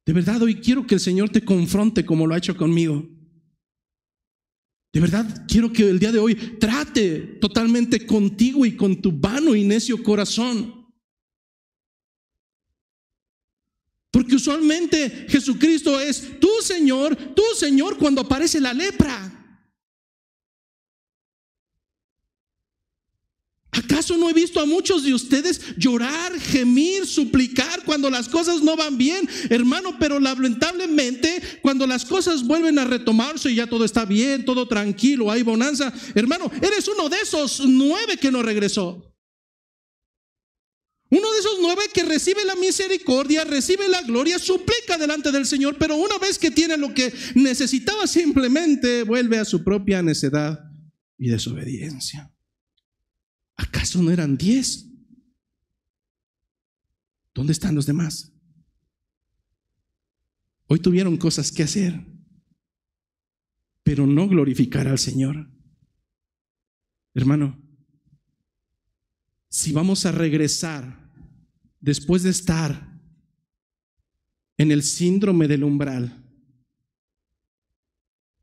De verdad, hoy quiero que el Señor te confronte como lo ha hecho conmigo. De verdad, quiero que el día de hoy trate totalmente contigo y con tu vano y necio corazón. Porque usualmente Jesucristo es tu Señor cuando aparece la lepra. ¿Acaso no he visto a muchos de ustedes llorar, gemir, suplicar cuando las cosas no van bien, hermano? Pero lamentablemente, cuando las cosas vuelven a retomarse y ya todo está bien, todo tranquilo, hay bonanza, hermano, eres uno de esos 9 que no regresó. Uno de esos 9 que recibe la misericordia, recibe la gloria, suplica delante del Señor, pero una vez que tiene lo que necesitaba, simplemente vuelve a su propia necedad y desobediencia. ¿Acaso no eran 10? ¿Dónde están los demás? Hoy tuvieron cosas que hacer, pero no glorificar al Señor. Hermano, si vamos a regresar después de estar en el síndrome del umbral,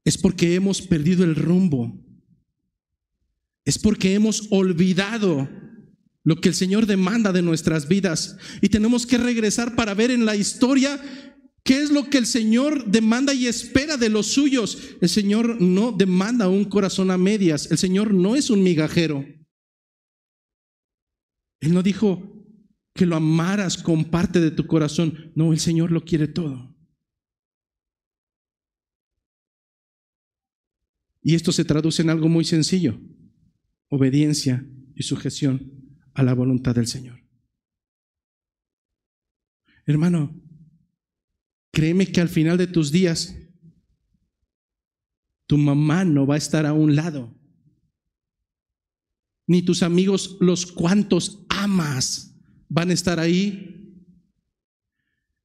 es porque hemos perdido el rumbo. Es porque hemos olvidado lo que el Señor demanda de nuestras vidas y tenemos que regresar para ver en la historia qué es lo que el Señor demanda y espera de los suyos. El Señor no demanda un corazón a medias. El Señor no es un migajero. Él no dijo que lo amaras con parte de tu corazón. No, el Señor lo quiere todo. Y esto se traduce en algo muy sencillo: obediencia y sujeción a la voluntad del Señor. Hermano, créeme que al final de tus días, tu mamá no va a estar a un lado, ni tus amigos, los cuantos amas, van a estar ahí.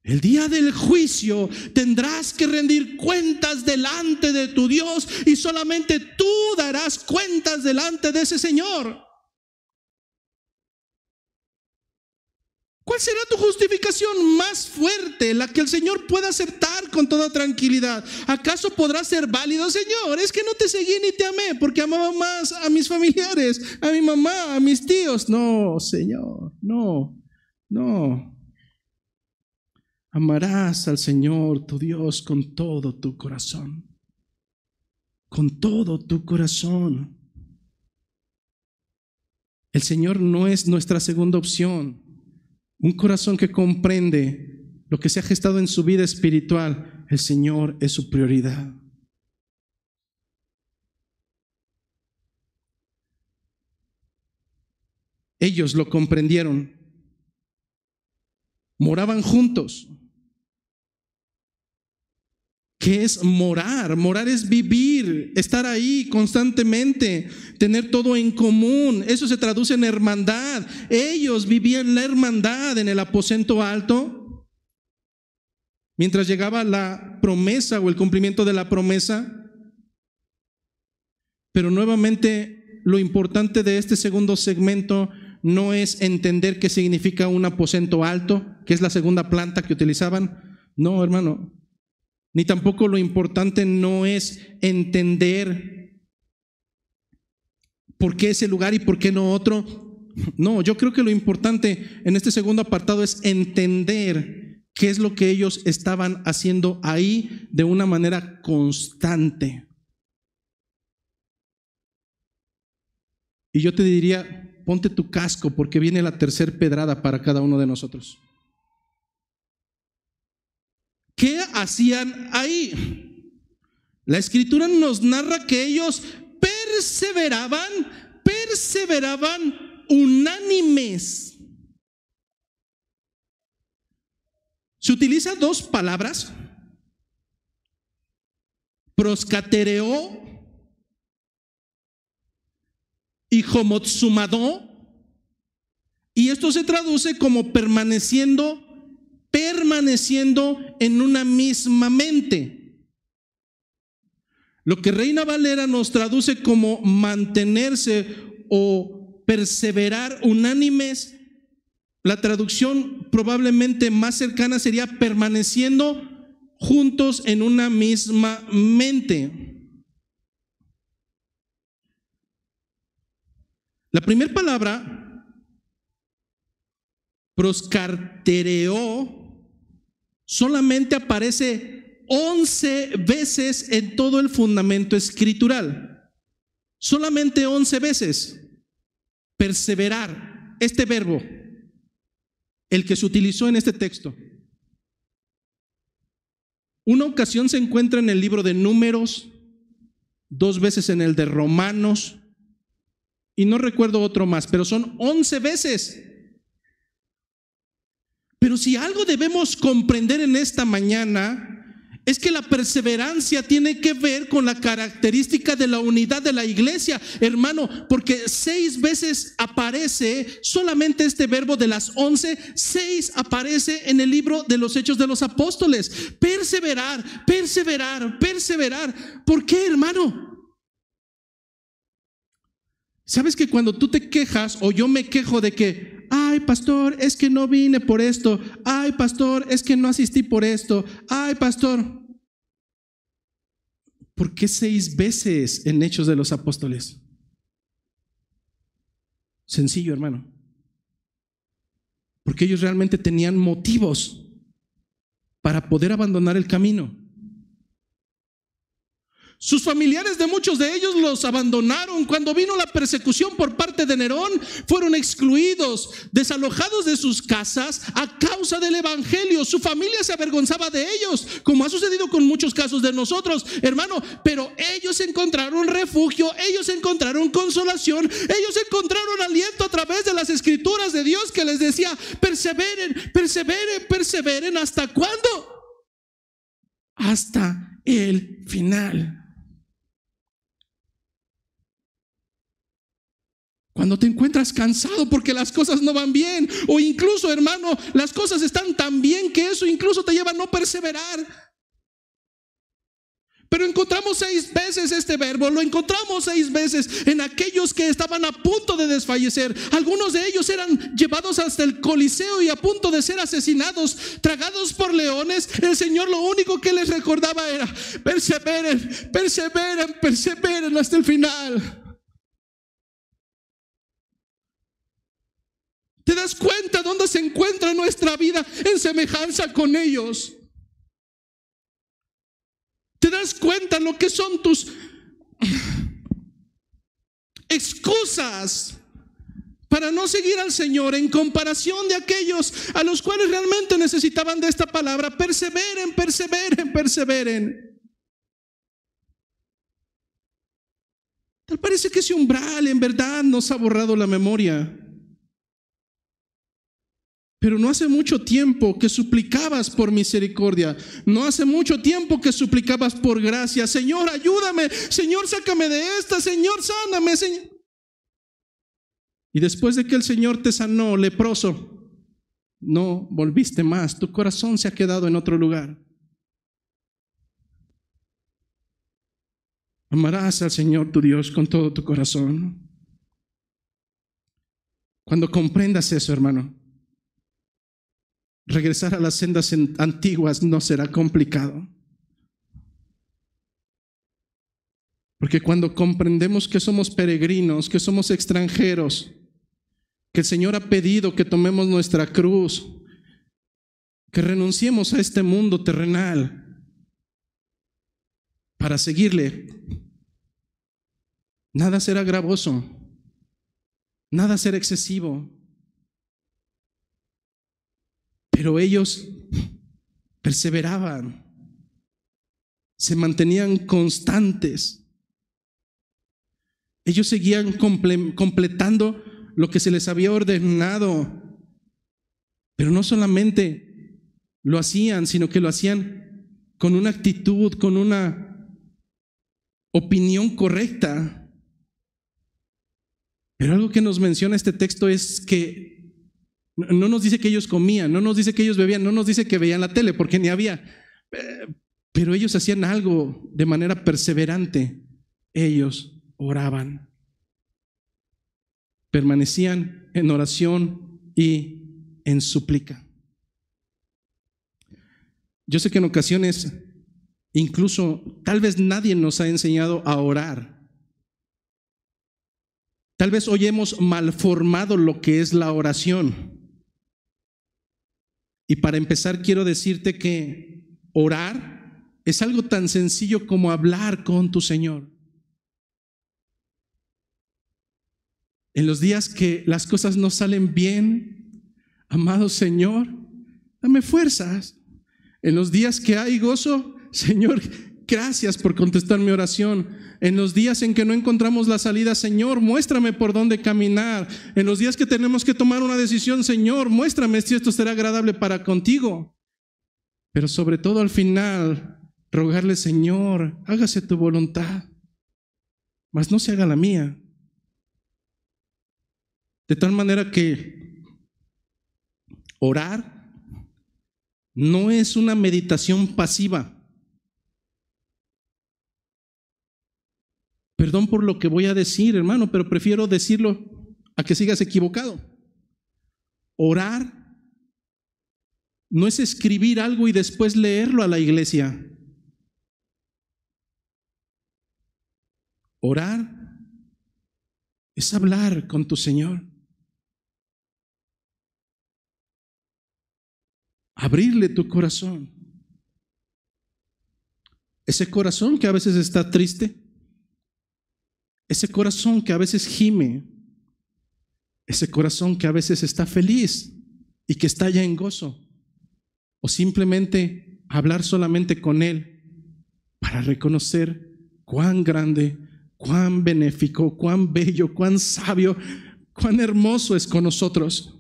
El día del juicio tendrás que rendir cuentas delante de tu Dios y solamente tú darás cuentas delante de ese Señor. ¿Cuál será tu justificación más fuerte, la que el Señor pueda aceptar con toda tranquilidad? ¿Acaso podrá ser válido? Señor, es que no te seguí ni te amé porque amaba más a mis familiares, a mi mamá, a mis tíos. No, Señor, no. Amarás al Señor tu Dios con todo tu corazón. Con todo tu corazón. El Señor no es nuestra segunda opción. Un corazón que comprende lo que se ha gestado en su vida espiritual, el Señor es su prioridad. Ellos lo comprendieron. Moraban juntos. ¿Qué es morar? Morar es vivir, estar ahí constantemente, tener todo en común. Eso se traduce en hermandad. Ellos vivían la hermandad en el aposento alto. Mientras llegaba la promesa o el cumplimiento de la promesa. Pero nuevamente, lo importante de este segundo segmento no es entender qué significa un aposento alto, que es la segunda planta que utilizaban. No, hermano. Ni tampoco lo importante no es entender por qué ese lugar y por qué no otro. No, yo creo que lo importante en este segundo apartado es entender qué es lo que ellos estaban haciendo ahí de una manera constante. Y yo te diría, ponte tu casco porque viene la tercera pedrada para cada uno de nosotros. ¿Qué hacían ahí? La Escritura nos narra que ellos perseveraban unánimes. Se utiliza dos palabras: proscatereo y homotsumadó, y esto se traduce como permaneciendo en una misma mente. Lo que Reina Valera nos traduce como mantenerse o perseverar unánimes, la traducción probablemente más cercana sería permaneciendo juntos en una misma mente. La primera palabra, proscartereo, solamente aparece 11 veces en todo el fundamento escritural. Solamente 11 veces. Perseverar, este verbo, el que se utilizó en este texto, una ocasión se encuentra en el libro de Números, 2 veces en el de Romanos, y no recuerdo otro más, pero son 11 veces. Pero si algo debemos comprender en esta mañana, es que la perseverancia tiene que ver con la característica de la unidad de la iglesia, hermano, porque 6 veces aparece solamente este verbo de las 11, 6 aparece en el libro de los Hechos de los Apóstoles. Perseverar, perseverar, perseverar. ¿Por qué, hermano? ¿Sabes que cuando tú te quejas o yo me quejo de que, ay, pastor, es que no vine por esto, ay, pastor, es que no asistí por esto, ay, pastor? ¿Por qué 6 veces en Hechos de los Apóstoles? Sencillo, hermano. Porque ellos realmente tenían motivos para poder abandonar el camino. Sus familiares, de muchos de ellos, los abandonaron. Cuando vino la persecución por parte de Nerón, fueron excluidos, desalojados de sus casas a causa del evangelio. Su familia se avergonzaba de ellos, como ha sucedido con muchos casos de nosotros, hermano. Pero ellos encontraron refugio, ellos encontraron consolación, ellos encontraron aliento a través de las escrituras de Dios, que les decía: perseveren, perseveren, perseveren. ¿Hasta cuándo? Hasta el final. Cuando te encuentras cansado porque las cosas no van bien, o incluso, hermano, las cosas están tan bien que eso incluso te lleva a no perseverar. Pero encontramos 6 veces este verbo, lo encontramos 6 veces en aquellos que estaban a punto de desfallecer. Algunos de ellos eran llevados hasta el Coliseo y a punto de ser asesinados, tragados por leones. El Señor lo único que les recordaba era: perseveren, perseveren, perseveren hasta el final. ¿Te das cuenta dónde se encuentra nuestra vida en semejanza con ellos? ¿Te das cuenta lo que son tus excusas para no seguir al Señor en comparación de aquellos a los cuales realmente necesitaban de esta palabra? Perseveren, perseveren, perseveren. Tal parece que ese umbral en verdad nos ha borrado la memoria. Pero no hace mucho tiempo que suplicabas por misericordia. No hace mucho tiempo que suplicabas por gracia. Señor, ayúdame. Señor, sácame de esta. Señor, sáname, Señor. Y después de que el Señor te sanó, leproso, no volviste más. Tu corazón se ha quedado en otro lugar. Amarás al Señor tu Dios con todo tu corazón. Cuando comprendas eso, hermano, regresar a las sendas antiguas no será complicado. Porque cuando comprendemos que somos peregrinos, que somos extranjeros, que el Señor ha pedido que tomemos nuestra cruz, que renunciemos a este mundo terrenal para seguirle, nada será gravoso, nada será excesivo. Pero ellos perseveraban, se mantenían constantes. Ellos seguían completando lo que se les había ordenado. Pero no solamente lo hacían, sino que lo hacían con una actitud, con una opinión correcta. Pero algo que nos menciona este texto es que no nos dice que ellos comían, no nos dice que ellos bebían, no nos dice que veían la tele, porque ni había. Pero ellos hacían algo de manera perseverante. Ellos oraban. Permanecían en oración y en súplica. Yo sé que en ocasiones, incluso, tal vez nadie nos ha enseñado a orar. Tal vez hoy hemos malformado lo que es la oración. Y para empezar, quiero decirte que orar es algo tan sencillo como hablar con tu Señor. En los días que las cosas no salen bien, amado Señor, dame fuerzas. En los días que hay gozo, Señor, gracias por contestar mi oración. En los días en que no encontramos la salida, Señor, muéstrame por dónde caminar. En los días que tenemos que tomar una decisión, Señor, muéstrame si esto será agradable para contigo. Pero sobre todo al final, rogarle, Señor, hágase tu voluntad, mas no se haga la mía. De tal manera que orar no es una meditación pasiva. Perdón por lo que voy a decir, hermano, pero prefiero decirlo a que sigas equivocado. Orar no es escribir algo y después leerlo a la iglesia. Orar es hablar con tu Señor. Abrirle tu corazón. Ese corazón que a veces está triste. Ese corazón que a veces gime. Ese corazón que a veces está feliz y que está ya en gozo. O simplemente hablar solamente con Él para reconocer cuán grande, cuán benéfico, cuán bello, cuán sabio, cuán hermoso es con nosotros.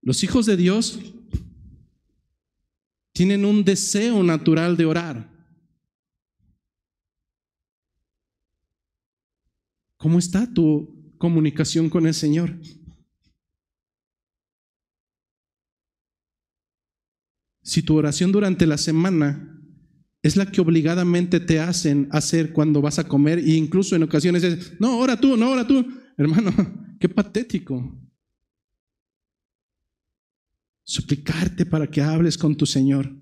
Los hijos de Dios tienen un deseo natural de orar. ¿Cómo está tu comunicación con el Señor? Si tu oración durante la semana es la que obligadamente te hacen hacer cuando vas a comer, e incluso en ocasiones es, no, ora tú, no, ora tú. Hermano, qué patético. Suplicarte para que hables con tu Señor.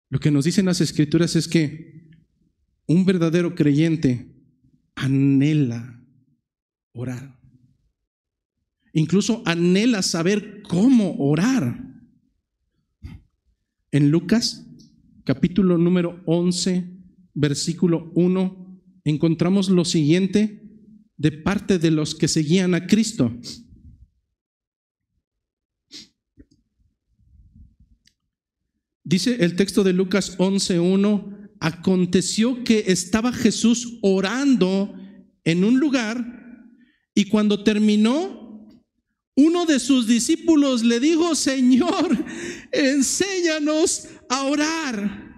Lo que nos dicen las Escrituras es que un verdadero creyente anhela orar. Incluso anhela saber cómo orar. En Lucas, capítulo número 11, versículo 1, encontramos lo siguiente de parte de los que seguían a Cristo. Dice el texto de Lucas 11:1, aconteció que estaba Jesús orando en un lugar y cuando terminó, uno de sus discípulos le dijo, Señor, enséñanos a orar.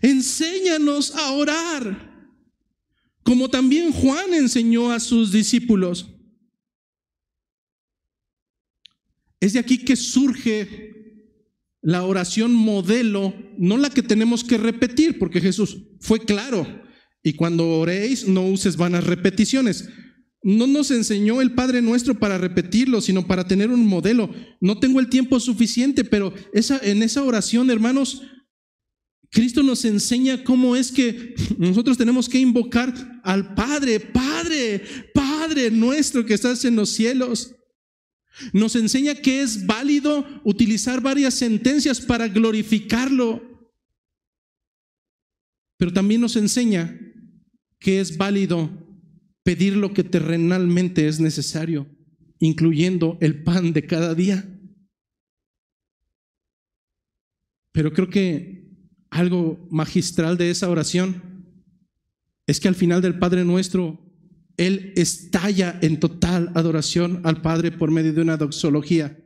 Enséñanos a orar, como también Juan enseñó a sus discípulos. Es de aquí que surge la oración modelo, no la que tenemos que repetir, porque Jesús fue claro, y cuando oréis no uses vanas repeticiones. No nos enseñó el Padre Nuestro para repetirlo, sino para tener un modelo. No tengo el tiempo suficiente, pero en esa oración, hermanos, Cristo nos enseña cómo es que nosotros tenemos que invocar al Padre. Padre, Padre nuestro que estás en los cielos. Nos enseña que es válido utilizar varias sentencias para glorificarlo. Pero también nos enseña que es válido pedir lo que terrenalmente es necesario, incluyendo el pan de cada día. Pero creo que algo magistral de esa oración es que al final del Padre Nuestro, Él estalla en total adoración al Padre por medio de una doxología.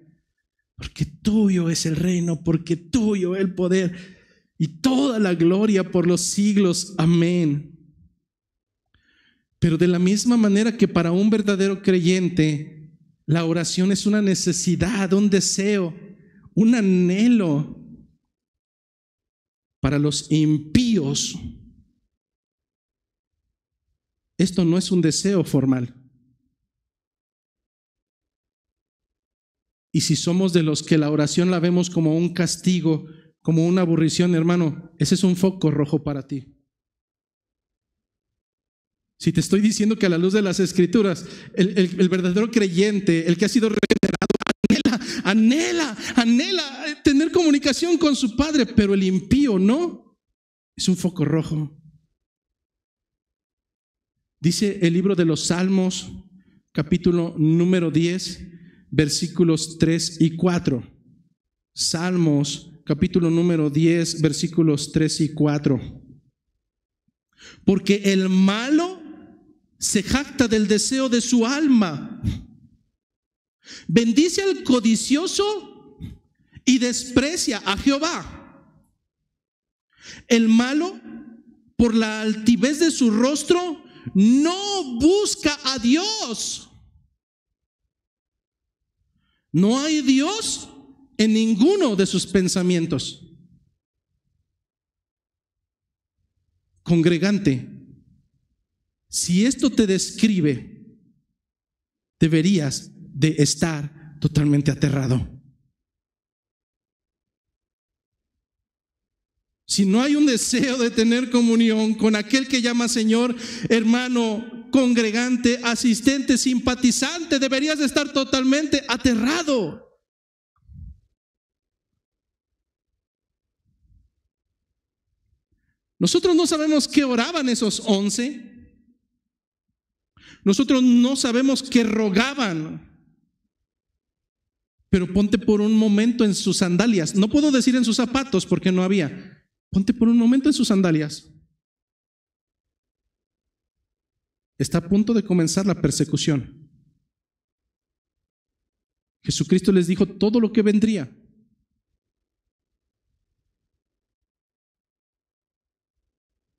Porque tuyo es el reino, porque tuyo el poder y toda la gloria por los siglos. Amén. Pero de la misma manera que para un verdadero creyente, la oración es una necesidad, un deseo, un anhelo. Para los impíos, esto no es un deseo formal. Y si somos de los que la oración la vemos como un castigo, como una aburrición, hermano, ese es un foco rojo para ti. Si te estoy diciendo que a la luz de las Escrituras, el verdadero creyente, el que ha sido regenerado, anhela tener comunicación con su Padre, pero el impío no. Es un foco rojo. Dice el libro de los Salmos, capítulo número 10, versículos 3 y 4. Salmos, capítulo número 10, versículos 3 y 4. Porque el malo se jacta del deseo de su alma, bendice al codicioso y desprecia a Jehová. El malo, por la altivez de su rostro, no busca a Dios. No hay Dios en ninguno de sus pensamientos. Congregante, si esto te describe, deberías de estar totalmente aterrado. Si no hay un deseo de tener comunión con aquel que llama Señor, hermano, congregante, asistente, simpatizante, deberías de estar totalmente aterrado. Nosotros no sabemos qué oraban esos 11. Nosotros no sabemos qué rogaban. Pero ponte por un momento en sus sandalias. No puedo decir en sus zapatos porque no había. Ponte por un momento en sus sandalias. Está a punto de comenzar la persecución. Jesucristo les dijo todo lo que vendría.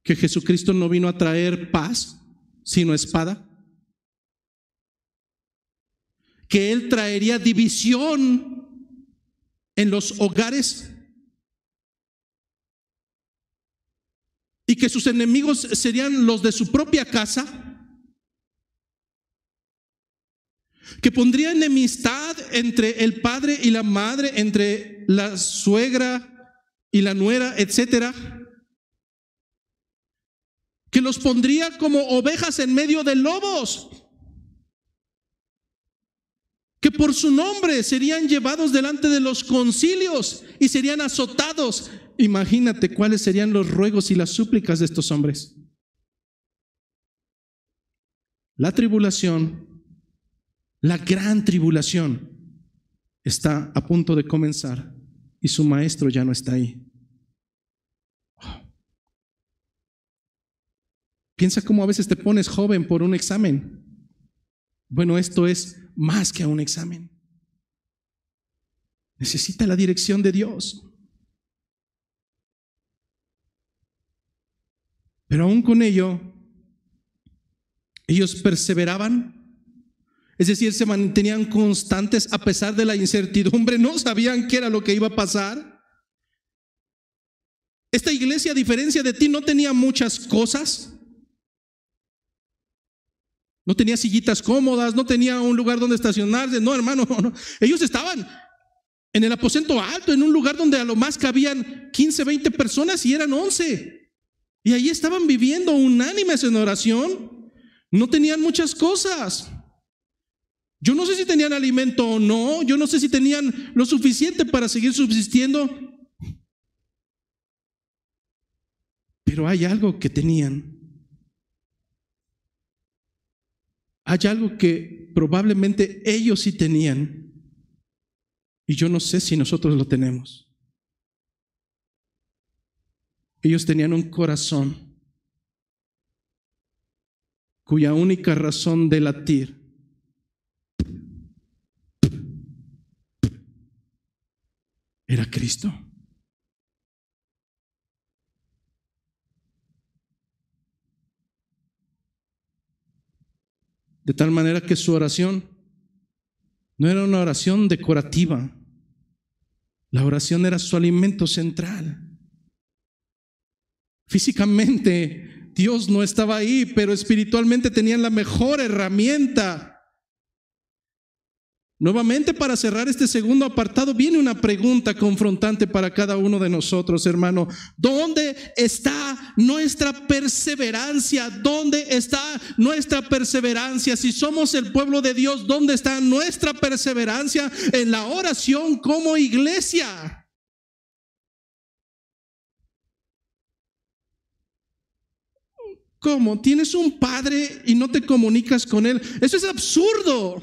Que Jesucristo no vino a traer paz, sino espada. Que Él traería división en los hogares. Y que sus enemigos serían los de su propia casa. Que pondría enemistad entre el padre y la madre, entre la suegra y la nuera, etcétera. Que los pondría como ovejas en medio de lobos. Que por su nombre serían llevados delante de los concilios y serían azotados. Imagínate cuáles serían los ruegos y las súplicas de estos hombres. La tribulación, la gran tribulación, está a punto de comenzar y su maestro ya no está ahí. Piensa cómo a veces te pones joven por un examen. Bueno, esto es más que un examen. Necesita la dirección de Dios. Pero aún con ello, ellos perseveraban. Es decir, se mantenían constantes a pesar de la incertidumbre. No sabían qué era lo que iba a pasar. Esta iglesia, a diferencia de ti, no tenía muchas cosas. No tenía sillitas cómodas, no tenía un lugar donde estacionarse. No, hermano, no. Ellos estaban en el aposento alto, en un lugar donde a lo más cabían 15, 20 personas y eran 11. Y ahí estaban viviendo unánimes en oración. No tenían muchas cosas. Yo no sé si tenían alimento o no. Yo no sé si tenían lo suficiente para seguir subsistiendo. Pero hay algo que tenían. Hay algo que probablemente ellos sí tenían y yo no sé si nosotros lo tenemos. Ellos tenían un corazón cuya única razón de latir era Cristo. De tal manera que su oración no era una oración decorativa. La oración era su alimento central. Físicamente Dios no estaba ahí, pero espiritualmente tenían la mejor herramienta. Nuevamente, para cerrar este segundo apartado, viene una pregunta confrontante para cada uno de nosotros, hermano. ¿Dónde está nuestra perseverancia? ¿Dónde está nuestra perseverancia? Si somos el pueblo de Dios, ¿dónde está nuestra perseverancia en la oración como iglesia? ¿Cómo? ¿Tienes un padre y no te comunicas con él? Eso es absurdo.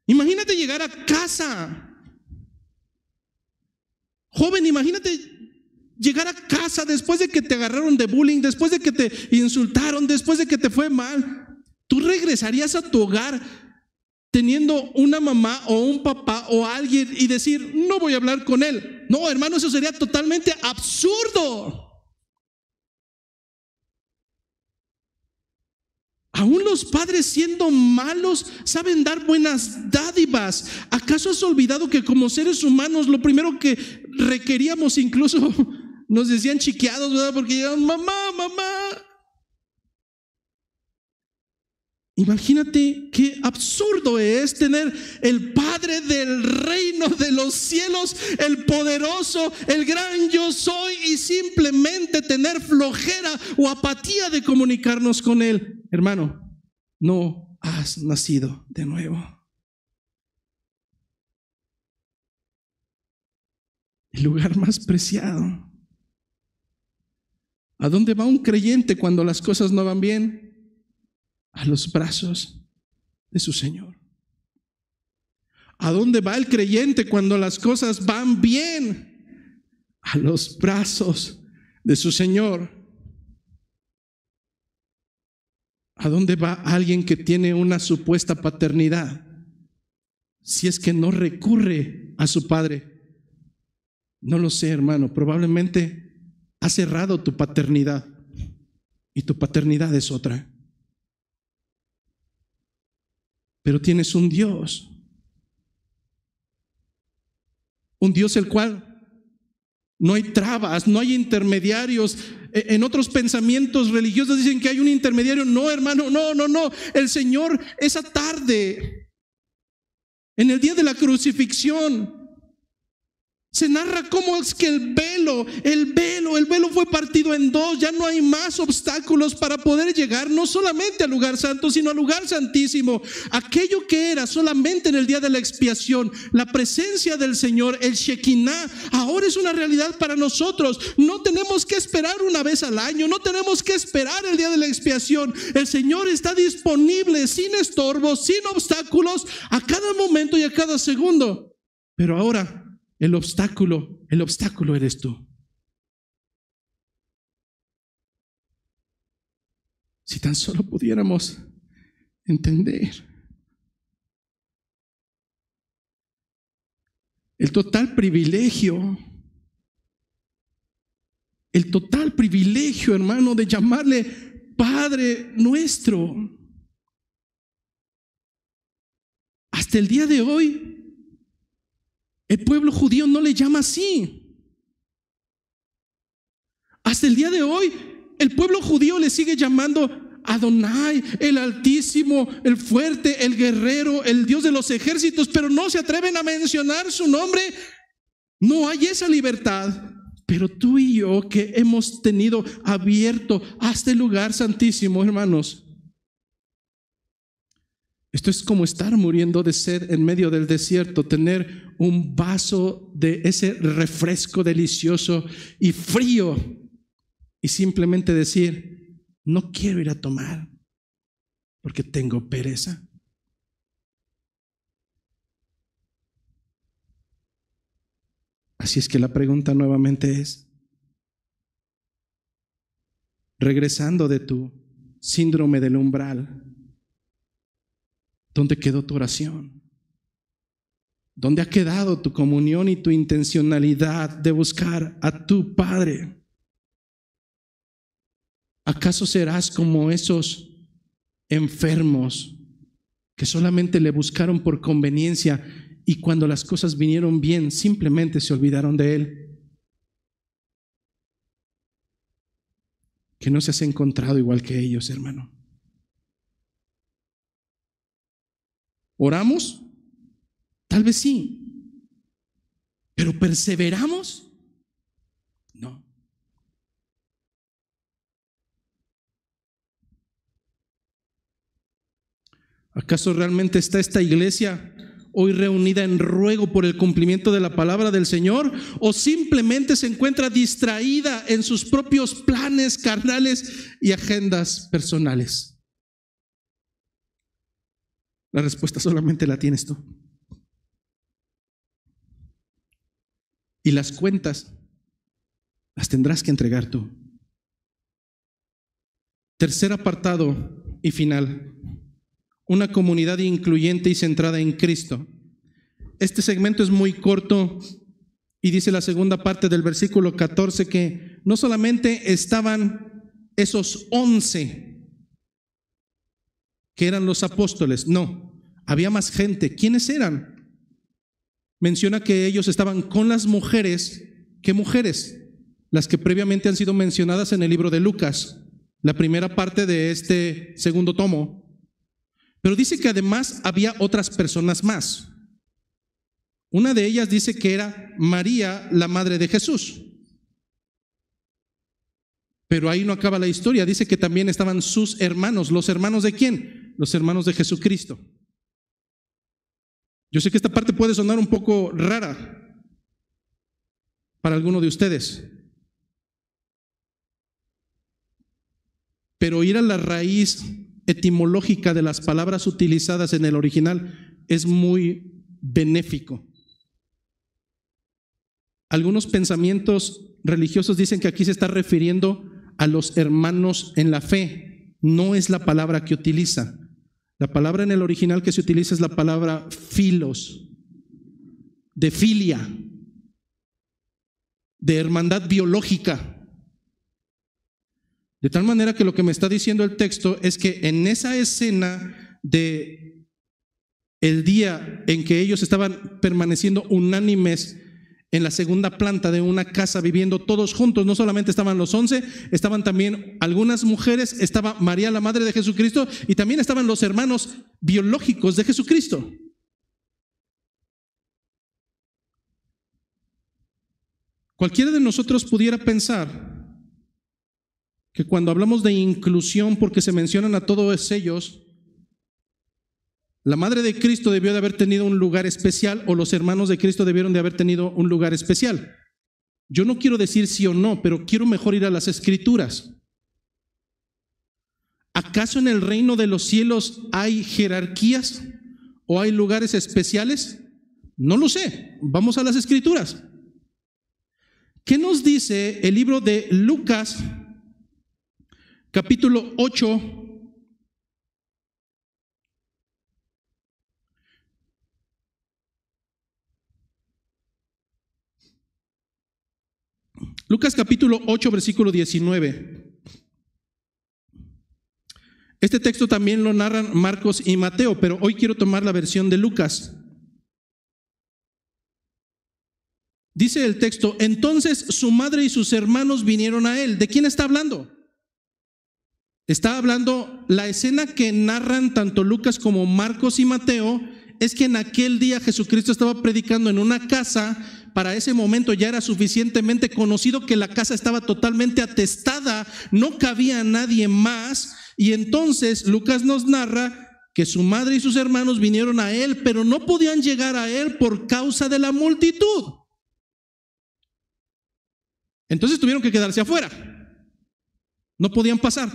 Imagínate llegar a casa. Joven, imagínate llegar a casa después de que te agarraron de bullying, después de que te insultaron, después de que te fue mal. ¿Tú regresarías a tu hogar teniendo una mamá o un papá o alguien y decir, no voy a hablar con él? No, hermano, eso sería totalmente absurdo. Aún los padres, siendo malos, saben dar buenas dádivas. ¿Acaso has olvidado que como seres humanos lo primero que requeríamos, incluso nos decían chiqueados, ¿verdad? Porque llegaban, mamá, mamá. Imagínate qué absurdo es tener el Padre del reino de los cielos, el poderoso, el gran yo soy, y simplemente tener flojera o apatía de comunicarnos con Él. Hermano, no has nacido de nuevo. El lugar más preciado. ¿A dónde va un creyente cuando las cosas no van bien? A los brazos de su Señor. ¿A dónde va el creyente cuando las cosas van bien? A los brazos de su Señor. ¿A dónde va alguien que tiene una supuesta paternidad? Si es que no recurre a su padre. No lo sé, hermano. Probablemente has cerrado tu paternidad y tu paternidad es otra. Pero tienes un Dios el cual no hay trabas, no hay intermediarios. En otros pensamientos religiosos dicen que hay un intermediario. No, hermano, no. El Señor, esa tarde, en el día de la crucifixión, se narra cómo es que el velo fue partido en dos. Ya no hay más obstáculos para poder llegar no solamente al lugar santo, sino al lugar santísimo. Aquello que era solamente en el día de la expiación, la presencia del Señor, el Shekinah, ahora es una realidad para nosotros. No tenemos que esperar una vez al año, no tenemos que esperar el día de la expiación. El Señor está disponible sin estorbos, sin obstáculos, a cada momento y a cada segundo. Pero ahora el obstáculo eres tú. Si tan solo pudiéramos entender el total privilegio, hermano, de llamarle Padre nuestro. Hasta el día de hoy, el pueblo judío no le llama así. Hasta el día de hoy, el pueblo judío le sigue llamando Adonai, el Altísimo, el fuerte, el guerrero, el Dios de los ejércitos, pero no se atreven a mencionar su nombre. No hay esa libertad. Pero tú y yo, que hemos tenido abierto hasta el lugar santísimo, hermanos, esto es como estar muriendo de sed en medio del desierto, tener un vaso de ese refresco delicioso y frío y simplemente decir, no quiero ir a tomar porque tengo pereza. Así es que la pregunta nuevamente es, regresando de tu síndrome del umbral, ¿dónde quedó tu oración? ¿Dónde ha quedado tu comunión y tu intencionalidad de buscar a tu Padre? ¿Acaso serás como esos enfermos que solamente le buscaron por conveniencia y cuando las cosas vinieron bien simplemente se olvidaron de Él? Que no se has encontrado igual que ellos, hermano. ¿Oramos? Tal vez sí. ¿Pero perseveramos? No. ¿Acaso realmente está esta iglesia hoy reunida en ruego por el cumplimiento de la palabra del Señor? ¿O simplemente se encuentra distraída en sus propios planes carnales y agendas personales? La respuesta solamente la tienes tú. Y las cuentas las tendrás que entregar tú. Tercer apartado y final: una comunidad incluyente y centrada en Cristo. Este segmento es muy corto y dice la segunda parte del versículo 14 que no solamente estaban esos 11 que eran los apóstoles, no, había más gente. ¿Quiénes eran? Menciona que ellos estaban con las mujeres. ¿Qué mujeres? Las que previamente han sido mencionadas en el libro de Lucas, la primera parte de este segundo tomo. Pero dice que además había otras personas más. Una de ellas dice que era María, la madre de Jesús. Pero ahí no acaba la historia. Dice que también estaban sus hermanos. ¿Los hermanos de quién? Los hermanos de Jesucristo. Yo sé que esta parte puede sonar un poco rara para alguno de ustedes, pero ir a la raíz etimológica de las palabras utilizadas en el original es muy benéfico. Algunos pensamientos religiosos dicen que aquí se está refiriendo a los hermanos en la fe. No es la palabra que utiliza. La palabra en el original que se utiliza es la palabra filos, de filia, de hermandad biológica. De tal manera que lo que me está diciendo el texto es que en esa escena de el día en que ellos estaban permaneciendo unánimes en la segunda planta de una casa viviendo todos juntos, no solamente estaban los 11, estaban también algunas mujeres, estaba María la madre de Jesucristo y también estaban los hermanos biológicos de Jesucristo. Cualquiera de nosotros pudiera pensar que cuando hablamos de inclusión, porque se mencionan a todos ellos, la madre de Cristo debió de haber tenido un lugar especial o los hermanos de Cristo debieron de haber tenido un lugar especial. Yo no quiero decir sí o no, pero quiero mejor ir a las Escrituras. ¿Acaso en el reino de los cielos hay jerarquías o hay lugares especiales? No lo sé. Vamos a las Escrituras. ¿Qué nos dice el libro de Lucas, capítulo 8? Lucas capítulo 8, versículo 19. Este texto también lo narran Marcos y Mateo, pero hoy quiero tomar la versión de Lucas. Dice el texto: entonces su madre y sus hermanos vinieron a él. ¿De quién está hablando? Está hablando, la escena que narran tanto Lucas como Marcos y Mateo es que en aquel día Jesucristo estaba predicando en una casa. Para ese momento ya era suficientemente conocido que la casa estaba totalmente atestada, no cabía nadie más. Y entonces Lucas nos narra que su madre y sus hermanos vinieron a él, pero no podían llegar a él por causa de la multitud. Entonces tuvieron que quedarse afuera. No podían pasar.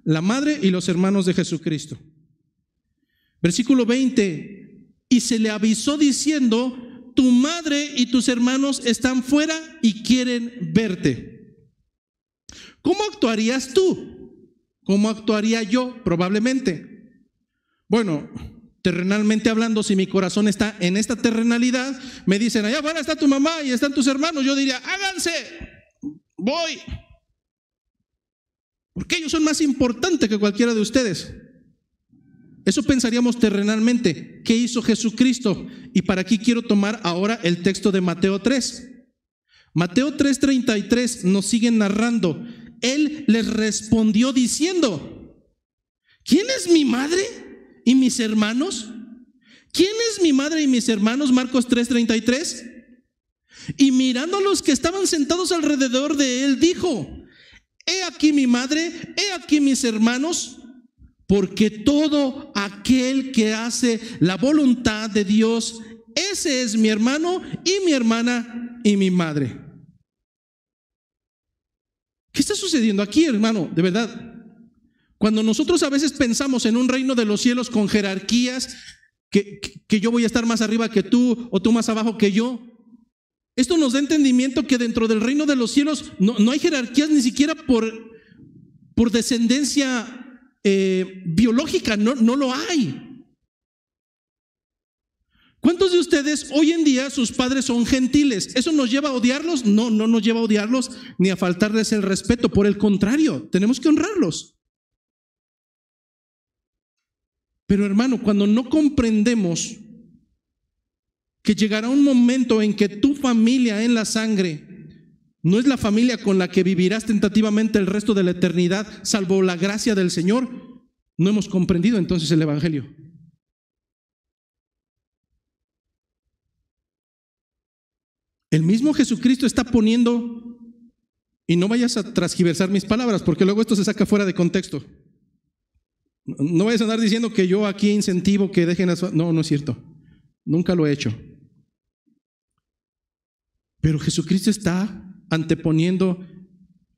La madre y los hermanos de Jesucristo. Versículo 20. Y se le avisó diciendo: tu madre y tus hermanos están fuera y quieren verte. ¿Cómo actuarías tú? ¿Cómo actuaría yo? Probablemente. Bueno, terrenalmente hablando, si mi corazón está en esta terrenalidad, me dicen: allá afuera está tu mamá y están tus hermanos. Yo diría: háganse, voy. Porque ellos son más importantes que cualquiera de ustedes. Eso pensaríamos terrenalmente. ¿Qué hizo Jesucristo? Y para aquí quiero tomar ahora el texto de Mateo 3. Mateo 3:33 nos sigue narrando. Él les respondió diciendo: ¿quién es mi madre y mis hermanos? ¿Quién es mi madre y mis hermanos? Marcos 3:33. Y mirando a los que estaban sentados alrededor de él, dijo: he aquí mi madre, he aquí mis hermanos, porque todo aquel que hace la voluntad de Dios, ese es mi hermano y mi hermana y mi madre. ¿Qué está sucediendo aquí, hermano? De verdad, cuando nosotros a veces pensamos en un reino de los cielos con jerarquías, que yo voy a estar más arriba que tú o tú más abajo que yo, esto nos da entendimiento que dentro del reino de los cielos no hay jerarquías ni siquiera por descendencia biológica, no lo hay. ¿Cuántos de ustedes hoy en día sus padres son gentiles? ¿Eso nos lleva a odiarlos? No nos lleva a odiarlos ni a faltarles el respeto. Por el contrario, tenemos que honrarlos. Pero hermano, cuando no comprendemos que llegará un momento en que tu familia en la sangre no es la familia con la que vivirás tentativamente el resto de la eternidad, salvo la gracia del Señor, no hemos comprendido entonces el Evangelio. El mismo Jesucristo está poniendo, y no vayas a transgiversar mis palabras, porque luego esto se saca fuera de contexto. No vayas a andar diciendo que yo aquí incentivo que dejen no es cierto. Nunca lo he hecho. Pero Jesucristo está anteponiendo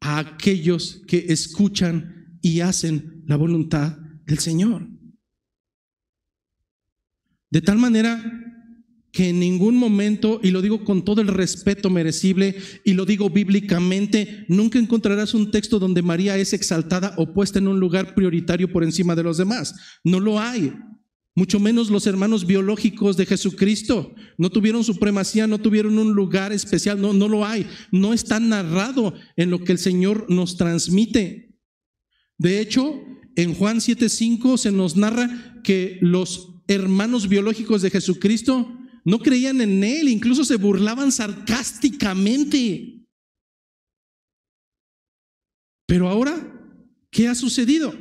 a aquellos que escuchan y hacen la voluntad del Señor. De tal manera que en ningún momento, y lo digo con todo el respeto merecible, y lo digo bíblicamente, nunca encontrarás un texto donde María es exaltada o puesta en un lugar prioritario por encima de los demás. No lo hay. Mucho menos los hermanos biológicos de Jesucristo. No tuvieron supremacía, no tuvieron un lugar especial, no lo hay. No está narrado en lo que el Señor nos transmite. De hecho, en Juan 7:5 se nos narra que los hermanos biológicos de Jesucristo no creían en Él, incluso se burlaban sarcásticamente. Pero ahora, ¿qué ha sucedido?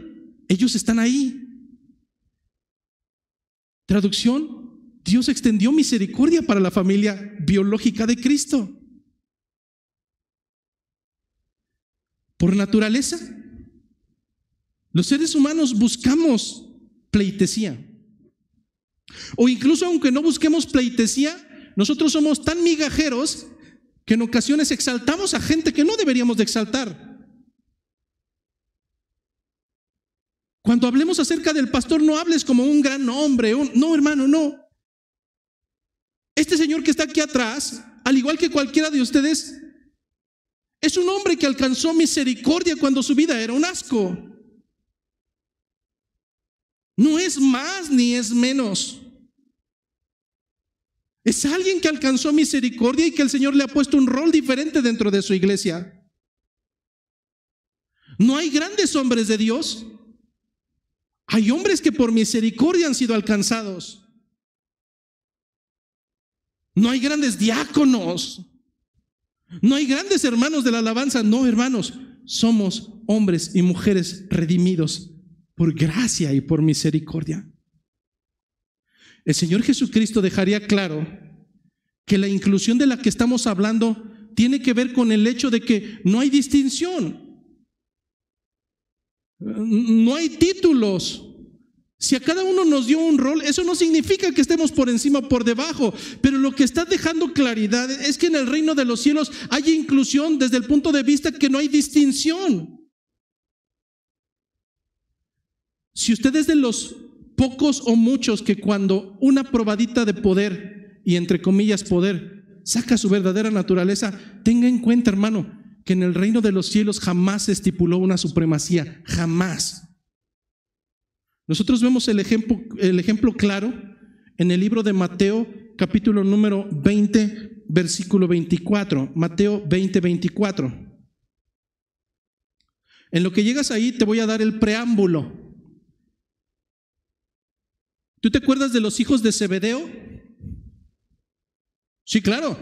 Ellos están ahí. Traducción: Dios extendió misericordia para la familia biológica de Cristo. Por naturaleza, los seres humanos buscamos pleitesía. O incluso aunque no busquemos pleitesía, nosotros somos tan migajeros que en ocasiones exaltamos a gente que no deberíamos de exaltar. Cuando hablemos acerca del pastor, no hables como un gran hombre. No, hermano, no. Este señor que está aquí atrás, al igual que cualquiera de ustedes, es un hombre que alcanzó misericordia cuando su vida era un asco. No es más ni es menos. Es alguien que alcanzó misericordia y que el Señor le ha puesto un rol diferente dentro de su iglesia. No hay grandes hombres de Dios. Hay hombres que por misericordia han sido alcanzados. No hay grandes diáconos. No hay grandes hermanos de la alabanza. No, hermanos, somos hombres y mujeres redimidos por gracia y por misericordia. El Señor Jesucristo dejaría claro que la inclusión de la que estamos hablando tiene que ver con el hecho de que no hay distinción. No hay títulos. Si a cada uno nos dio un rol, eso no significa que estemos por encima o por debajo, pero lo que está dejando claridad es que en el reino de los cielos hay inclusión desde el punto de vista que no hay distinción. Si usted es de los pocos o muchos que cuando una probadita de poder, y entre comillas poder, saca su verdadera naturaleza, tenga en cuenta, hermano, que en el reino de los cielos jamás se estipuló una supremacía, jamás. Nosotros vemos el ejemplo claro en el libro de Mateo, capítulo número 20, versículo 24. Mateo 20, 24. En lo que llegas ahí te voy a dar el preámbulo. ¿Tú te acuerdas de los hijos de Zebedeo? Sí, claro.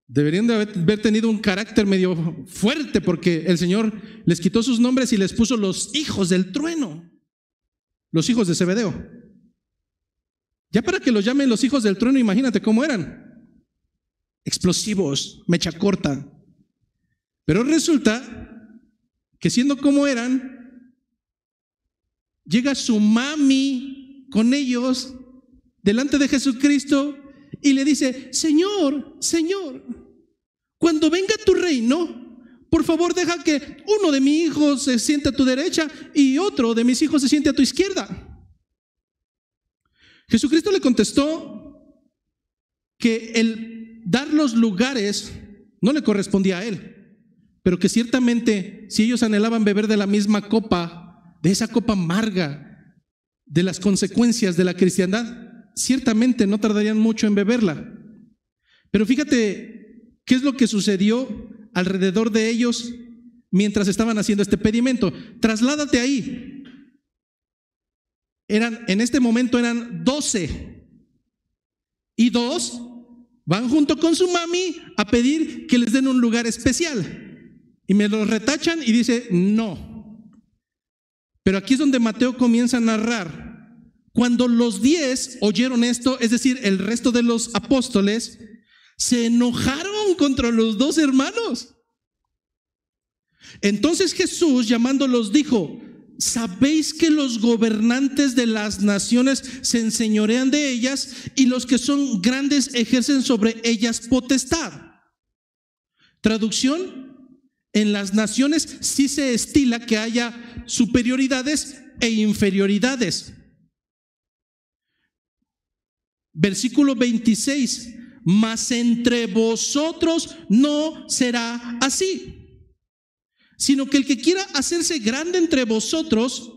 Deberían de haber tenido un carácter medio fuerte porque el Señor les quitó sus nombres y les puso los hijos del trueno. Los hijos de Zebedeo. Ya para que los llamen los hijos del trueno, imagínate cómo eran. Explosivos, mecha corta. Pero resulta que siendo como eran, llega su mami con ellos delante de Jesucristo y le dice: Señor, Señor, cuando venga tu reino, por favor deja que uno de mis hijos se siente a tu derecha y otro de mis hijos se siente a tu izquierda. Jesucristo le contestó que el dar los lugares no le correspondía a él, pero que ciertamente si ellos anhelaban beber de la misma copa, de esa copa amarga, de las consecuencias de la cristiandad, ciertamente no tardarían mucho en beberla. Pero fíjate qué es lo que sucedió alrededor de ellos mientras estaban haciendo este pedimento. Trasládate ahí. En este momento eran 12 y 2 van junto con su mami a pedir que les den un lugar especial y me lo retachan y dice no. Pero aquí es donde Mateo comienza a narrar. Cuando los 10 oyeron esto, es decir, el resto de los apóstoles, se enojaron contra los 2 hermanos. Entonces Jesús, llamándolos, dijo: ¿sabéis que los gobernantes de las naciones se enseñorean de ellas y los que son grandes ejercen sobre ellas potestad? Traducción: en las naciones sí se estila que haya superioridades e inferioridades. Versículo 26: mas entre vosotros no será así, sino que el que quiera hacerse grande entre vosotros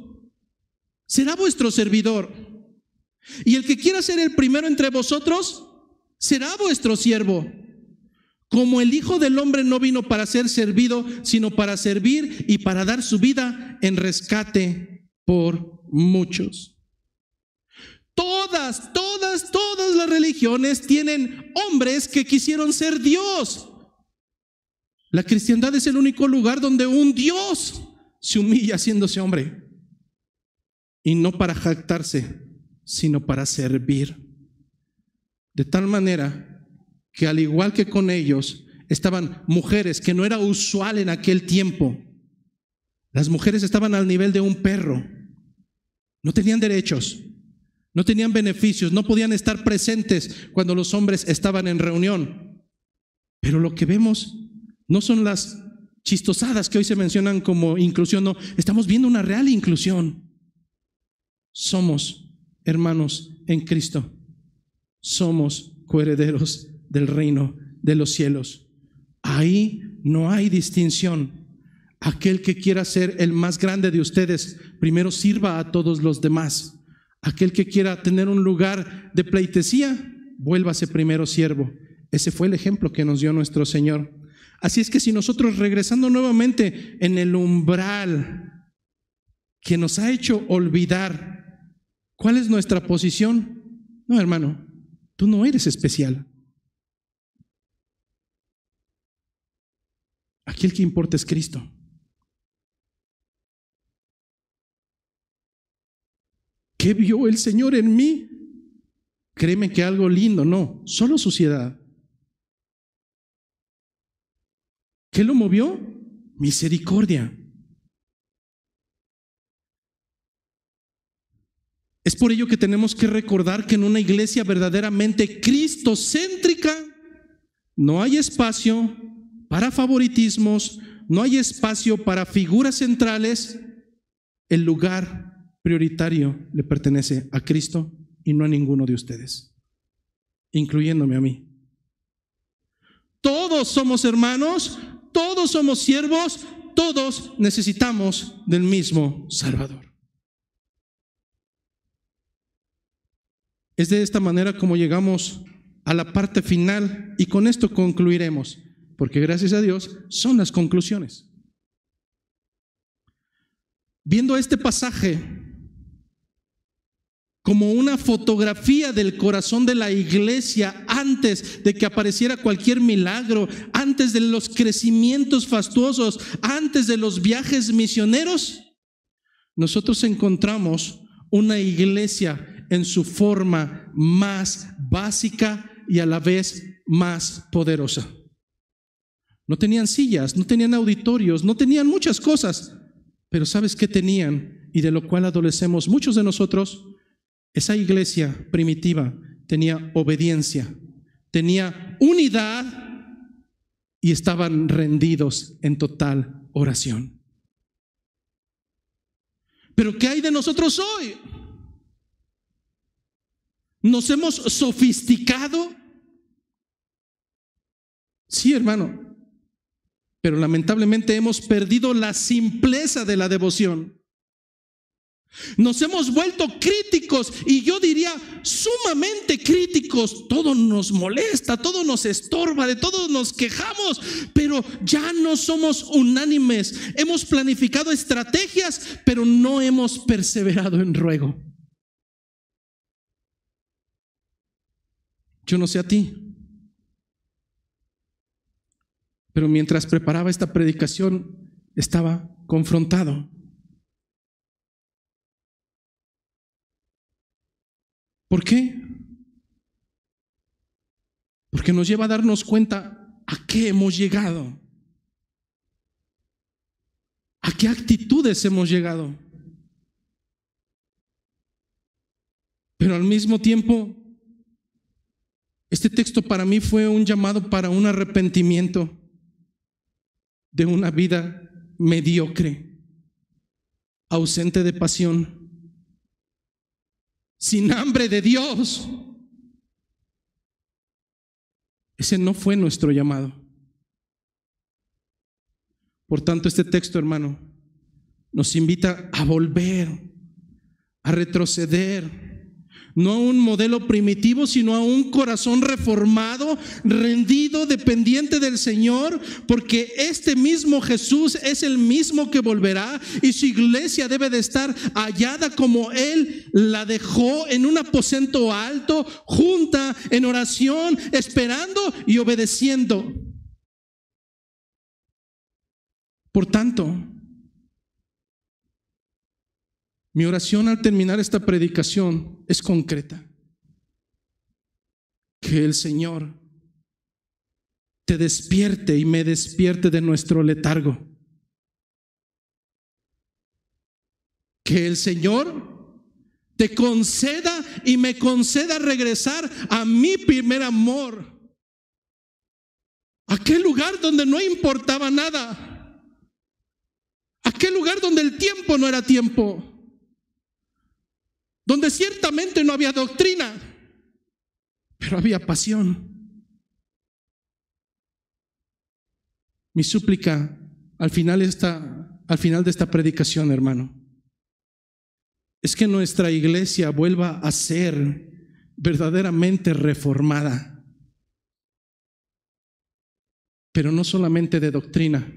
será vuestro servidor, y el que quiera ser el primero entre vosotros será vuestro siervo. Como el Hijo del Hombre no vino para ser servido, sino para servir y para dar su vida en rescate por muchos. Todas las religiones tienen hombres que quisieron ser Dios. La cristiandad es el único lugar donde un Dios se humilla haciéndose hombre. Y no para jactarse, sino para servir. De tal manera que al igual que con ellos estaban mujeres, que no era usual en aquel tiempo. Las mujeres estaban al nivel de un perro. No tenían derechos, no tenían beneficios, no podían estar presentes cuando los hombres estaban en reunión. Pero lo que vemos no son las chistosadas que hoy se mencionan como inclusión, no, estamos viendo una real inclusión. Somos hermanos en Cristo, somos coherederos del reino de los cielos. Ahí no hay distinción. Aquel que quiera ser el más grande de ustedes, primero sirva a todos los demás. Aquel que quiera tener un lugar de pleitesía, vuélvase primero siervo. Ese fue el ejemplo que nos dio nuestro Señor. Así es que si nosotros, regresando nuevamente en el umbral que nos ha hecho olvidar cuál es nuestra posición, no, hermano, tú no eres especial. Aquí el que importa es Cristo. ¿Qué vio el Señor en mí? Créeme que algo lindo, no, solo suciedad. ¿Qué lo movió? Misericordia. Es por ello que tenemos que recordar que en una iglesia verdaderamente cristocéntrica no hay espacio para favoritismos, no hay espacio para figuras centrales. El lugar prioritario le pertenece a Cristo y no a ninguno de ustedes, incluyéndome a mí. Todos somos hermanos, todos somos siervos, todos necesitamos del mismo Salvador. Es de esta manera como llegamos a la parte final y con esto concluiremos, porque gracias a Dios son las conclusiones. Viendo este pasaje como una fotografía del corazón de la iglesia antes de que apareciera cualquier milagro, antes de los crecimientos fastuosos, antes de los viajes misioneros, nosotros encontramos una iglesia en su forma más básica y a la vez más poderosa. No tenían sillas, no tenían auditorios, no tenían muchas cosas, pero ¿sabes qué tenían? Y de lo cual adolecemos muchos de nosotros. Esa iglesia primitiva tenía obediencia, tenía unidad y estaban rendidos en total oración. Pero ¿qué hay de nosotros hoy? ¿Nos hemos sofisticado? Sí, hermano. Pero lamentablemente hemos perdido la simpleza de la devoción. Nos hemos vuelto críticos, y yo diría sumamente críticos. Todo nos molesta, todo nos estorba, de todo nos quejamos, pero ya no somos unánimes. Hemos planificado estrategias, pero no hemos perseverado en ruego. Yo no sé a ti, pero mientras preparaba esta predicación estaba confrontado. ¿Por qué? Porque nos lleva a darnos cuenta a qué hemos llegado, a qué actitudes hemos llegado. Pero al mismo tiempo, este texto para mí fue un llamado para un arrepentimiento de una vida mediocre, ausente de pasión, sin hambre de Dios. Ese no fue nuestro llamado. Por tanto, este texto, hermano, nos invita a volver, a retroceder, no a un modelo primitivo, sino a un corazón reformado, rendido, dependiente del Señor, porque este mismo Jesús es el mismo que volverá, y su iglesia debe de estar hallada como Él la dejó, en un aposento alto, junta, en oración, esperando y obedeciendo. Por tanto, mi oración al terminar esta predicación es concreta. Que el Señor te despierte y me despierte de nuestro letargo. Que el Señor te conceda y me conceda regresar a mi primer amor. Aquel lugar donde no importaba nada. Aquel lugar donde el tiempo no era tiempo. Donde ciertamente no había doctrina, pero había pasión. Mi súplica al final de esta predicación, hermano, es que nuestra iglesia vuelva a ser verdaderamente reformada, pero no solamente de doctrina,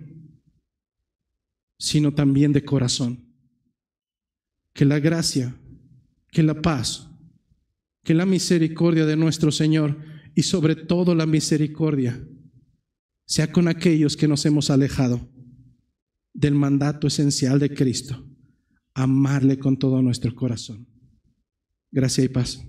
sino también de corazón. Que la gracia, que la paz, que la misericordia de nuestro Señor, y sobre todo la misericordia, sea con aquellos que nos hemos alejado del mandato esencial de Cristo: amarle con todo nuestro corazón. Gracia y paz.